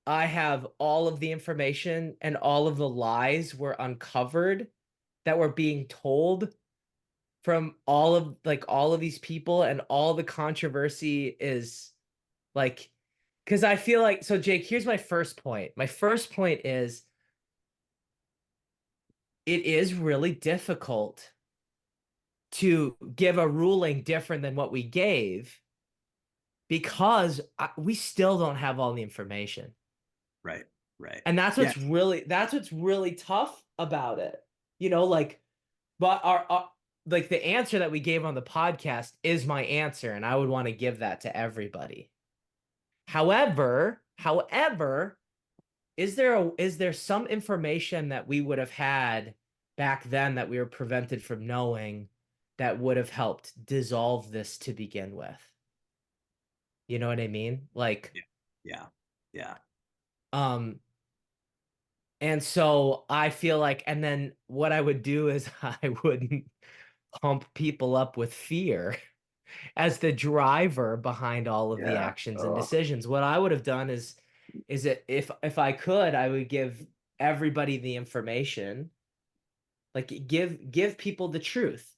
I have all of the information and all of the lies were uncovered that were being told from all of these people, and all the controversy is like, because I feel like, so Jake, here's my first point. My first point is it is really difficult to give a ruling different than what we gave because we still don't have all the information. Right. Right. And that's Yeah. what's really tough about it. You know, like, but our like the answer that we gave on the podcast is my answer, and I would want to give that to everybody. However, is there some information that we would have had back then that we were prevented from knowing that would have helped dissolve this to begin with? You know what I mean? Like, Yeah. Yeah. um, and so I feel like, and then what I would do is I wouldn't pump people up with fear as the driver behind all of the Yeah. actions and Oh, decisions. What I would have done is it if I could, I would give everybody the information, like give people the truth,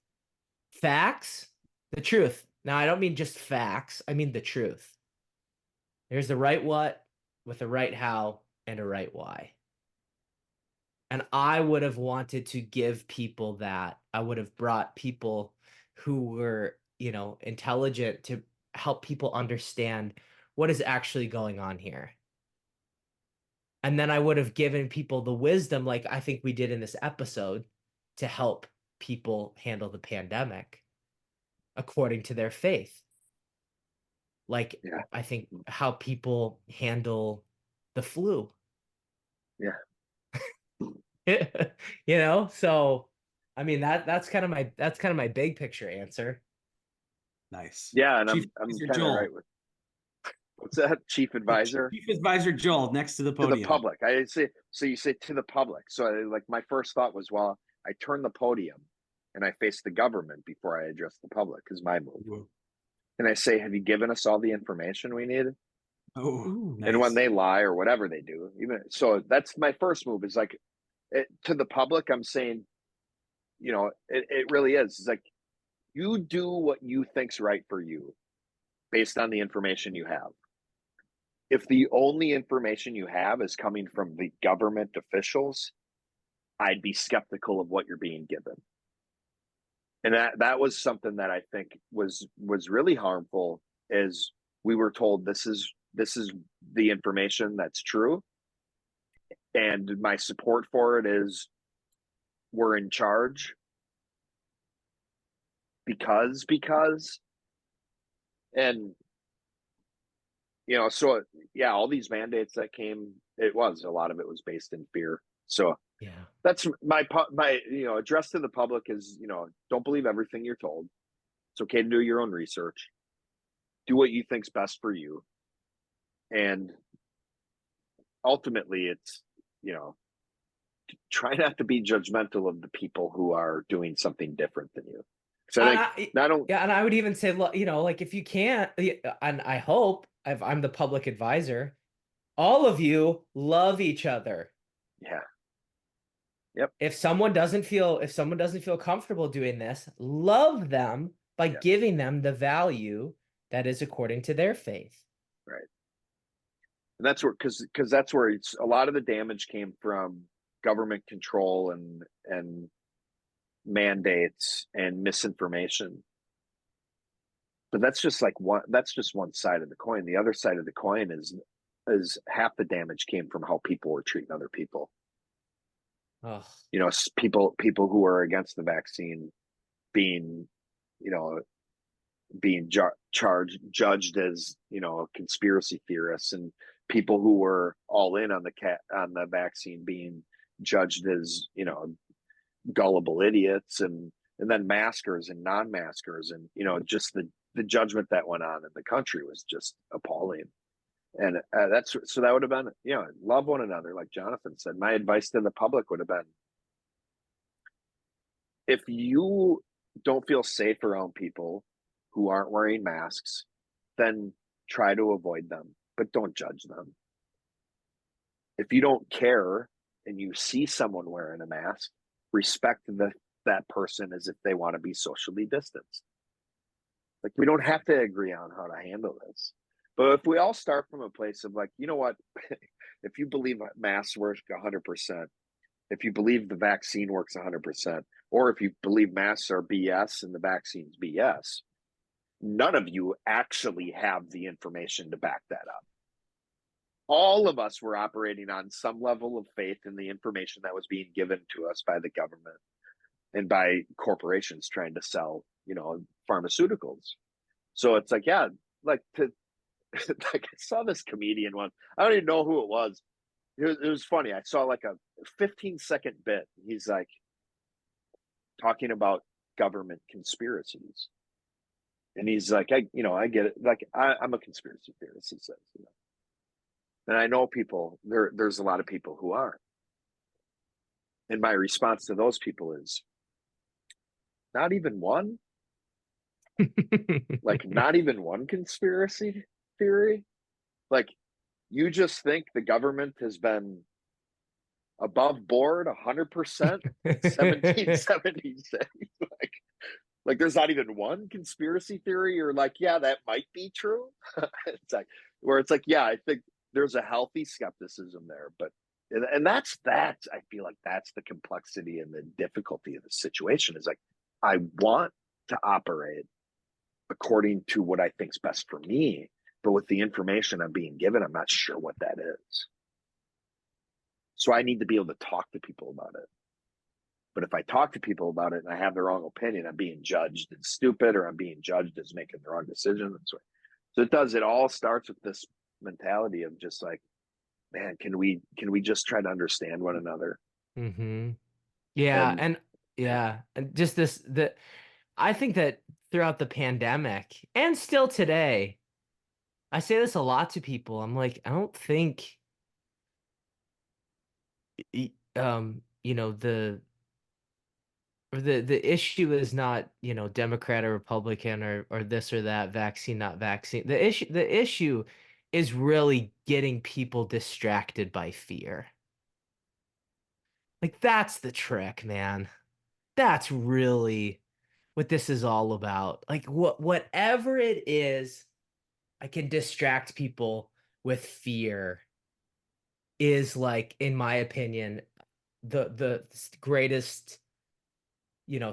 facts, the truth. Now I don't mean just facts, I mean the truth. There's the right what with a right how and a right why. And I would have wanted to give people that. I would have brought people who were, you know, intelligent to help people understand what is actually going on here. And then I would have given people the wisdom, like I think we did in this episode, to help people handle the pandemic according to their faith. Like, yeah. I think how people handle the flu. Yeah. You know, so I mean that's kind of my big picture answer. Nice. Yeah. And Chief I'm Advisor kind of right Joel. with, what's that? Chief advisor Chief Advisor Joel next to the to the podium. public. I say, so you say to the public. So like my first thought was, well, I turn the podium and I face the government before I address the public is my move. Whoa. And I say, have you given us all the information we need? Oh, Ooh. And when nice. they lie or whatever they do, even so, that's my first move is like to the public. I'm saying, you know, it really is. It's like you do what you think's right for you based on the information you have. If the only information you have is coming from the government officials, I'd be skeptical of what you're being given. And that was something that I think was really harmful is we were told this is the information that's true. And my support for it is we're in charge because and you know, so yeah, all these mandates that came, a lot of it was based in fear. So Yeah. that's my you know, address to the public is, you know, don't believe everything you're told. It's okay to do your own research. Do what you think's best for you. And ultimately it's, you know, try not to be judgmental of the people who are doing something different than you. So I think not only Yeah, and I would even say, you know, like if you can't, and I hope if I'm the public advisor, all of you love each other. yeah. Yep. If someone doesn't feel comfortable doing this, love them by Yep. giving them the value that is according to their faith. Right. And that's where because that's where it's a lot of the damage came from government control and mandates and misinformation. But that's just one side of the coin. The other side of the coin is half the damage came from how people were treating other people. Oh, You know, people who are against the vaccine being, you know, being judged as, you know, conspiracy theorists, and people who were all in on the vaccine being judged as, you know, gullible idiots, and then maskers and non-maskers, and you know, just the judgment that went on in the country was just appalling. And that's so that would have been, you know, love one another, like Jonathan said. My advice to the public would have been, if you don't feel safe around people who aren't wearing masks, then try to avoid them, but don't judge them. If you don't care and you see someone wearing a mask, respect that person as if they want to be socially distanced. Like, we don't have to agree on how to handle this. But if we all start from a place of like, you know what, if you believe masks work 100%, if you believe the vaccine works 100%, or if you believe masks are BS and the vaccine's BS, none of you actually have the information to back that up. all of us were operating on some level of faith in the information that was being given to us by the government and by corporations trying to sell, pharmaceuticals. So it's like, yeah, like like I saw this comedian one. I don't even know who it was. It was funny. I saw like a 15-second bit. He's like talking about government conspiracies. And he's like, I get it. Like, I'm a conspiracy theorist, he says, And I know people, there's a lot of people who aren't. And my response to those people is, not even one? Like, not even one conspiracy theory? Like, you just think the government has been above board 100% 1776? Like there's not even one conspiracy theory or like, yeah, that might be true. It's like, where it's like, yeah, I think there's a healthy skepticism there, but and that's I feel like that's the complexity and the difficulty of the situation is like, I want to operate according to what I think's best for me, but with the information I'm being given, I'm not sure what that is. So I need to be able to talk to people about it. But if I talk to people about it and I have the wrong opinion, I'm being judged as stupid, or I'm being judged as making the wrong decision. So it all starts with this mentality of just like, man, can we just try to understand one another? Mm-hmm. Yeah, and just I think that throughout the pandemic and still today, I say this a lot to people. I'm like, I don't think the issue is not, Democrat or Republican or this or that, vaccine, not vaccine. The issue is really getting people distracted by fear. Like that's the trick, man. That's really what this is all about. Like whatever it is, I can distract people with fear is like, in my opinion, the greatest,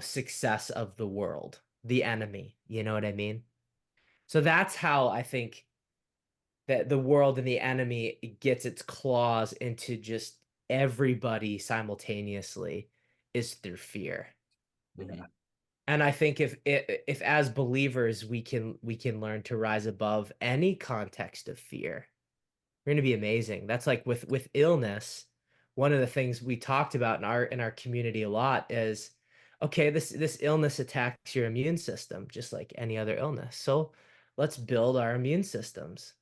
success of the world, the enemy. You know what I mean? So that's how I think that the world and the enemy gets its claws into just everybody simultaneously is through fear. Yeah. And I think if as believers we can learn to rise above any context of fear, we're going to be amazing. That's like with illness. One of the things we talked about in our community a lot is, okay, this illness attacks your immune system just like any other illness. So let's build our immune systems.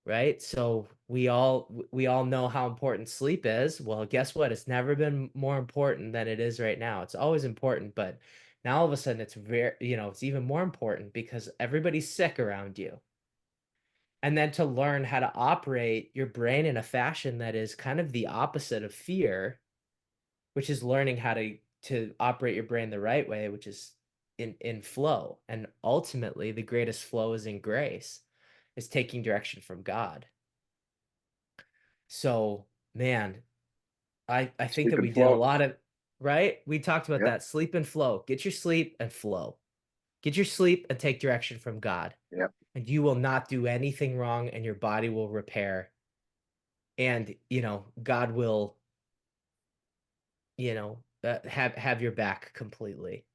Right? So we all know how important sleep is. Well, guess what? It's never been more important than it is right now. It's always important, but now all of a sudden it's it's even more important because everybody's sick around you. And then to learn how to operate your brain in a fashion that is kind of the opposite of fear, which is learning how to operate your brain the right way, which is in flow. And ultimately, the greatest flow is in grace, is taking direction from God. So, man, I think Sleep that and we did a flow. lot of, right? We talked about Yep. that, sleep and flow. Get your sleep and flow. Get your sleep and take direction from God. Yep. And you will not do anything wrong, and your body will repair. And, God will, have your back completely.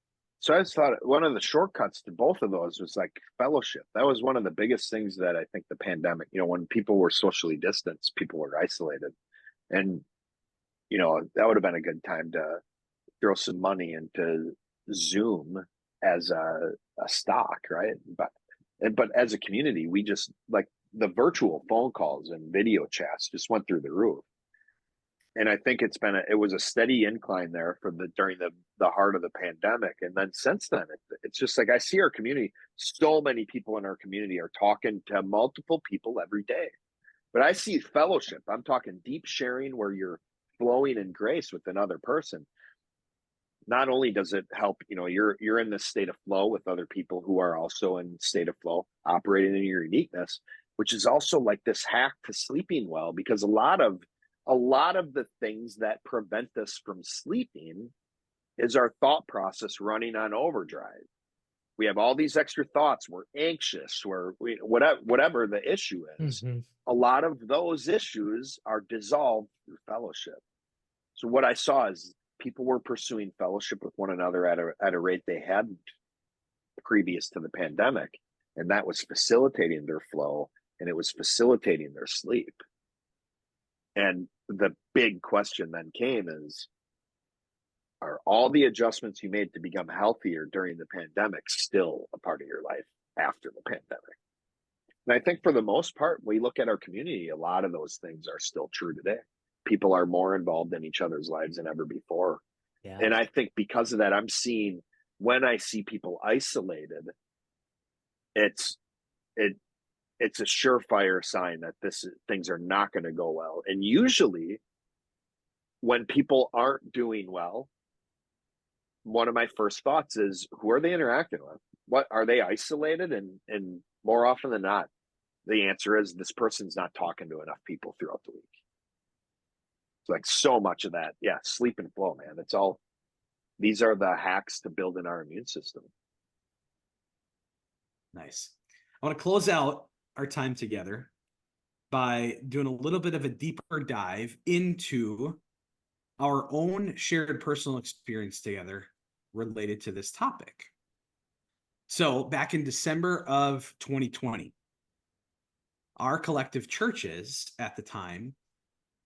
So I just thought one of the shortcuts to both of those was like fellowship. That was one of the biggest things that I think the pandemic, when people were socially distanced, people were isolated. And, that would have been a good time to throw some money into Zoom as a stock, right? But as a community, we just like the virtual phone calls and video chats just went through the roof. And I think it was a steady incline there during the heart of the pandemic, and then since then it's just like I see our community. So many people in our community are talking to multiple people every day, but I see fellowship. I'm talking deep sharing where you're flowing in grace with another person. Not only does it help, you're in this state of flow with other people who are also in state of flow, operating in your uniqueness, which is also like this hack to sleeping well, because a lot of the things that prevent us from sleeping is our thought process running on overdrive. we have all these extra thoughts. We're anxious. Whatever the issue is. Mhm. A lot of those issues are dissolved through fellowship. So what I saw is people were pursuing fellowship with one another at a rate they hadn't previous to the pandemic, and that was facilitating their flow, and it was facilitating their sleep. And the big question then came is, are all the adjustments you made to become healthier during the pandemic still a part of your life after the pandemic? And I think for the most part, we look at our community, a lot of those things are still true today. People are more involved in each other's lives than ever before. Yeah. And I think because of that, I'm seeing, when I see people isolated, it's a surefire sign that things are not going to go well. And usually when people aren't doing well, one of my first thoughts is, who are they interacting with? What are they isolated? And more often than not, the answer is, this person's not talking to enough people throughout the week. It's like so much of that. Yeah. Sleep and flow, man. It's all, these are the hacks to building our immune system. Nice. I want to close out our time together by doing a little bit of a deeper dive into our own shared personal experience together related to this topic. So back in December of 2020, our collective churches at the time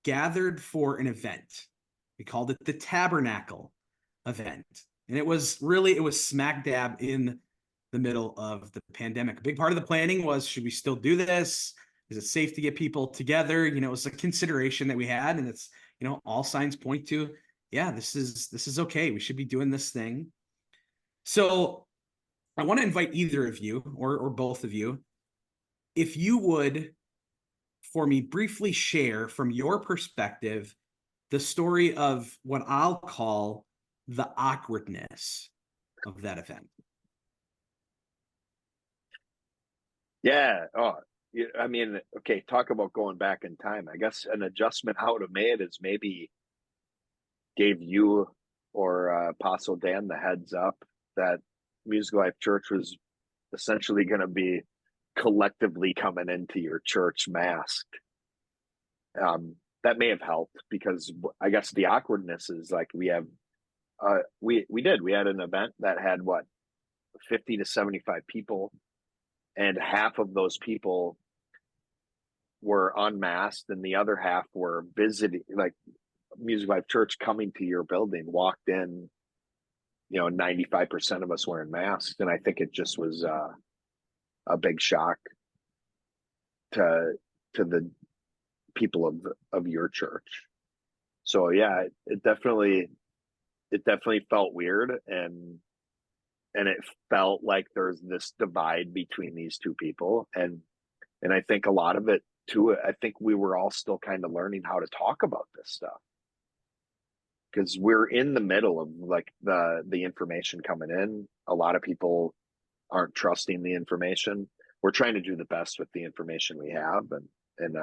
gathered for an event. We called it the Tabernacle event. And it was smack dab in the middle of the pandemic. A big part of the planning was, should we still do this? Is it safe to get people together? You know, it was a consideration that we had, and it's, you know, all signs point to, yeah, this is okay. We should be doing this thing. So I want to invite either of you or both of you, if you would, for me, briefly share from your perspective the story of what I'll call the awkwardness of that event. Yeah. Oh, I mean, okay, talk about going back in time. I guess an adjustment I would have made is maybe gave you or Apostle Dan the heads up that Music Life Church was essentially going to be collectively coming into your church masked. That may have helped, because I guess the awkwardness is like, we have we had an event that had 50 to 75 people, and half of those people were unmasked and the other half were visiting, like Music Life Church coming to your building, walked in, 95% of us wearing masks. And I think it just was a big shock to the people of your church. So yeah, it definitely felt weird, and it felt like there's this divide between these two people. And I think a lot of it too, I think we were all still kind of learning how to talk about this stuff, because we're in the middle of like the information coming in. A lot of people aren't trusting the information. We're trying to do the best with the information we have. And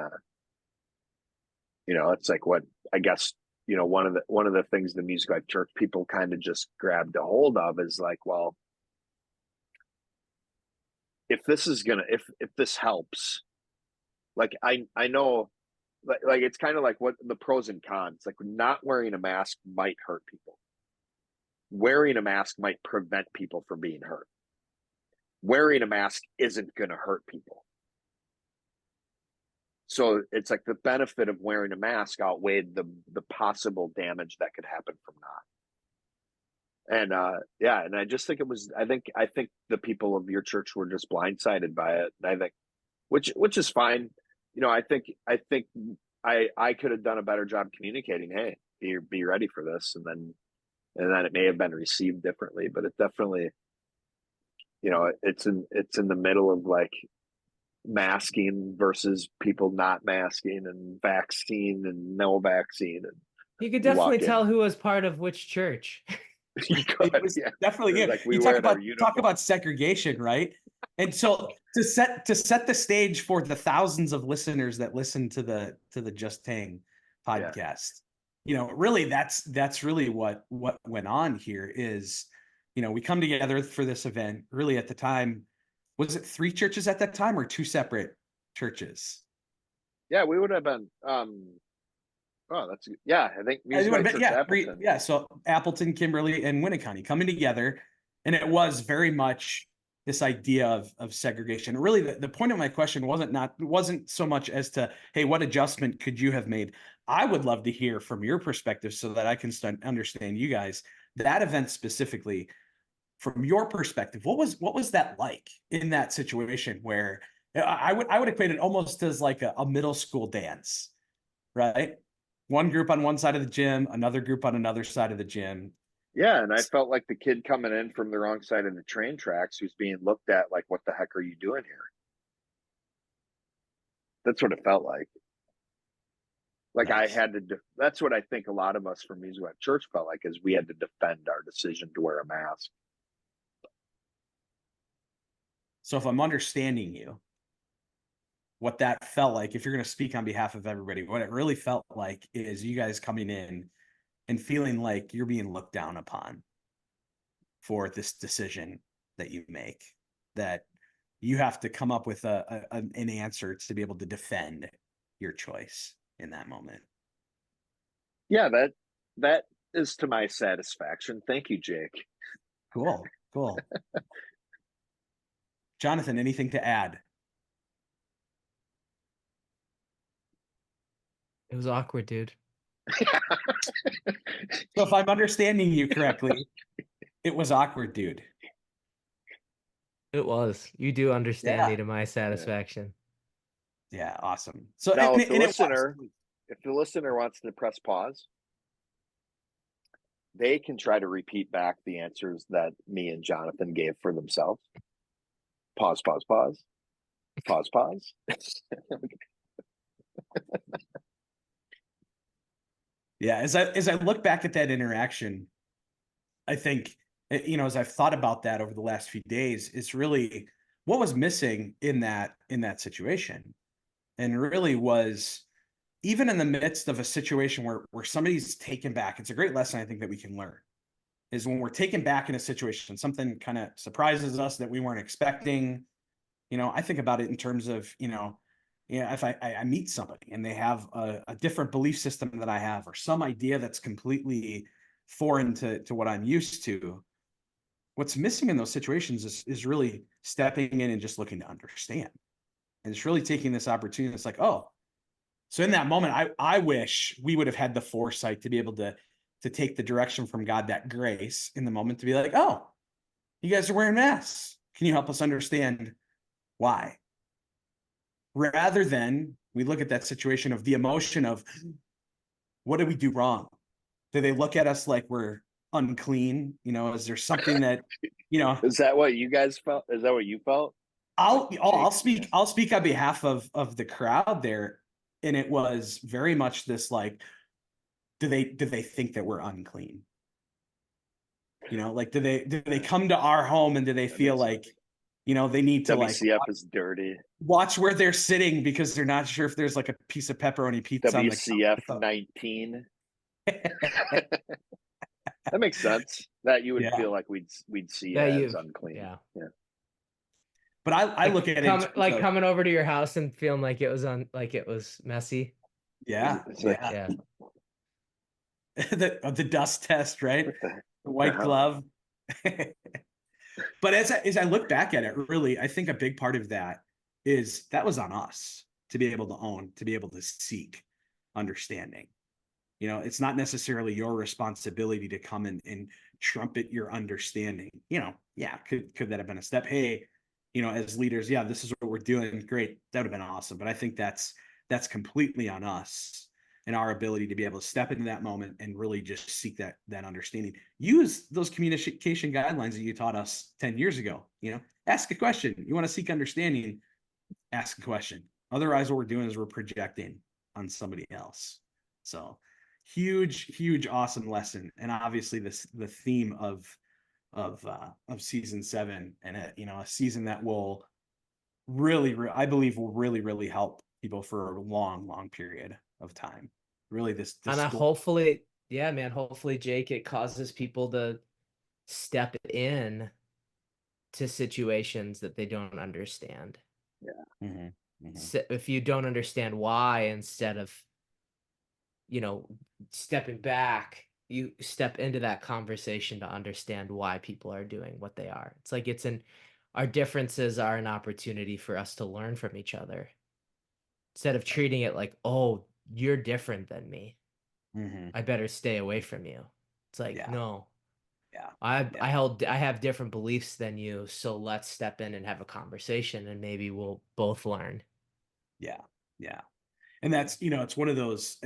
it's like, what I guess, one of the things the Music Life Church people kind of just grabbed a hold of is like, well, if this helps, like I know, like it's kind of like what the pros and cons, like not wearing a mask might hurt people. Wearing a mask might prevent people from being hurt. Wearing a mask isn't going to hurt people. So it's like the benefit of wearing a mask outweighed the possible damage that could happen from not. And and I just think I think the people of your church were just blindsided by it. And I think, which is fine. I think I could have done a better job communicating, hey, be ready for this, and then it may have been received differently. But it definitely, it's in the middle of like masking versus people not masking, and vaccine and no vaccine. And you could definitely tell who was part of which church. It was definitely good. Like you talk about segregation, right? And so to set the stage for the thousands of listeners that listen to the Just Hang podcast, really that's really what went on here is we come together for this event. Really at the time, was it 3 churches at that time or 2 separate churches? Yeah, we would have been. Oh, that's good. Yeah. I think It Music would have Life been, Church yeah, Appleton. yeah. So Appleton, Kimberly, and Winnicott coming together, and it was very much this idea of segregation. Really, the point of my question wasn't so much as to, hey, what adjustment could you have made? I would love to hear from your perspective so that I can understand you guys. That event specifically, from your perspective, what was that like in that situation where I would equate it almost as like a middle school dance, right? One group on one side of the gym, another group on another side of the gym. Yeah, and I felt like the kid coming in from the wrong side of the train tracks who's being looked at like, what the heck are you doing here? That's what it felt like. Like I Nice. had to. That's what I think a lot of us from Music Life Church felt like, is we had to defend our decision to wear a mask. So if I'm understanding you, what that felt like, if you're going to speak on behalf of everybody, what it really felt like is you guys coming in and feeling like you're being looked down upon for this decision that you make, that you have to come up with an answer to be able to defend your choice in that moment. Yeah, that is to my satisfaction. Thank you, Jake. Cool. Cool. Jonathan, anything to add? It was awkward, dude. So if I'm understanding you correctly, it was awkward, dude. It was. You do understand me Yeah. to my satisfaction. Yeah. Awesome. So, Now, and it was. if the listener wants to press pause, they can try to repeat back the answers that me and Jonathan gave for themselves. Pause, pause, pause, pause, pause. Yeah. As I look back at that interaction, I think, as I've thought about that over the last few days, it's really what was missing in that situation. And really was, even in the midst of a situation where somebody's taken back, it's a great lesson I think that we can learn, is when we're taken back in a situation, something kind of surprises us that we weren't expecting. I think about it in terms of, if I meet somebody and they have a different belief system that I have, or some idea that's completely foreign to what I'm used to. What's missing in those situations is really stepping in and just looking to understand. And it's really taking this opportunity. It's like, oh, so in that moment, I wish we would have had the foresight to be able to take the direction from God, that grace in the moment, to be like, oh, you guys are wearing masks. Can you help us understand why? Rather than we look at that situation of the emotion of, what did we do wrong? Do they look at us like we're unclean? Is there something that, Is that what you guys felt? Is that what you felt? I'll speak Yeah. I'll speak on behalf of the crowd there. And it was very much this, like, do they think that we're unclean? Like, do they come to our home and do they feel like, they need to, like, WCF is dirty. watch where they're sitting because they're not sure if there's like a piece of pepperoni pizza on the WCF counter. 19. That makes sense. That you would Yeah. feel like we'd see Yeah, it as you. unclean. Yeah. Yeah. But I look at it Coming over to your house and feeling like it was messy. yeah, It's like, Yeah. the dust test, right? what The white hell? glove. But as I look back at it, really, I think a big part of that was on us to be able to own, to be able to seek understanding. It's not necessarily your responsibility to come and trumpet your understanding. Yeah, could that have been a step? Hey, as leaders, yeah, this is what we're doing. Great, that would have been awesome. But I think that's completely on us and our ability to be able to step into that moment and really just seek that understanding. Use those communication guidelines that you taught us 10 years ago. Ask a question. You want to seek understanding, ask a question. Otherwise, what we're doing is we're projecting on somebody else. So huge, awesome lesson. And obviously the theme of season 7, and a season that will really, I believe will really, really help people for a long period of time. Really, this And goal. hopefully, yeah, man, hopefully, Jake, it causes people to step in to situations that they don't understand. If you don't understand why, instead of, stepping back, you step into that conversation to understand why people are doing what they are. It's like our differences are an opportunity for us to learn from each other, instead of treating it like, oh, you're different than me, I better stay away from you. It's like, Yeah. no, Yeah. I have different beliefs than you, so let's step in and have a conversation, and maybe we'll both learn. Yeah. Yeah. And that's, it's one of those,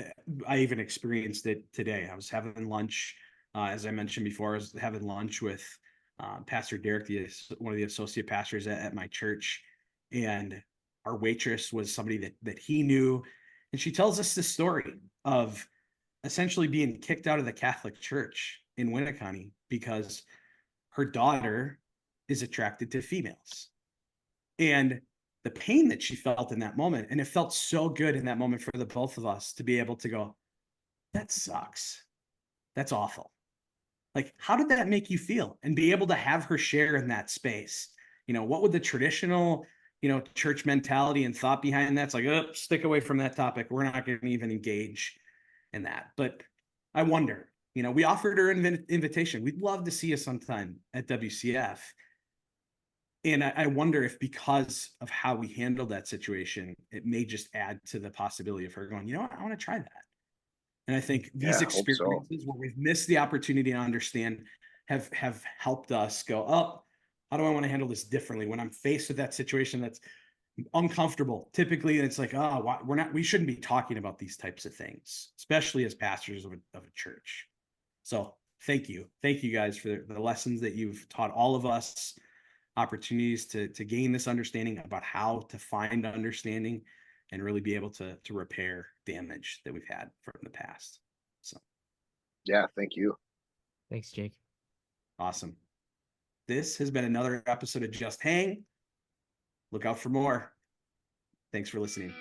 I even experienced it today. I was having lunch, as I mentioned before, I was having lunch with Pastor Derek, one of the associate pastors at my church. And our waitress was somebody that he knew. And she tells us this story of essentially being kicked out of the Catholic Church in Winneconne because her daughter is attracted to females. And the pain that she felt in that moment, and it felt so good in that moment for the both of us to be able to go, that sucks. That's awful. Like, how did that make you feel? And be able to have her share in that space. What would the traditional, church mentality and thought behind that's like, oh, stick away from that topic. We're not going to even engage in that. But I wonder, we offered her an invitation. We'd love to see you sometime at WCF. And I wonder if, because of how we handled that situation, it may just add to the possibility of her going, what, I want to try that. And I think these Yeah, I hope so. experiences where we've missed the opportunity to understand have helped us go, oh, how do I want to handle this differently when I'm faced with that situation that's uncomfortable? Typically, it's like, oh, we shouldn't be talking about these types of things, especially as pastors of a church. So thank you guys for the lessons that you've taught all of us, opportunities to gain this understanding about how to find understanding and really be able to repair damage that we've had from the past. So yeah, thank you. Thanks, Jake. Awesome. This has been another episode of Just Hang. Look out for more. Thanks for listening.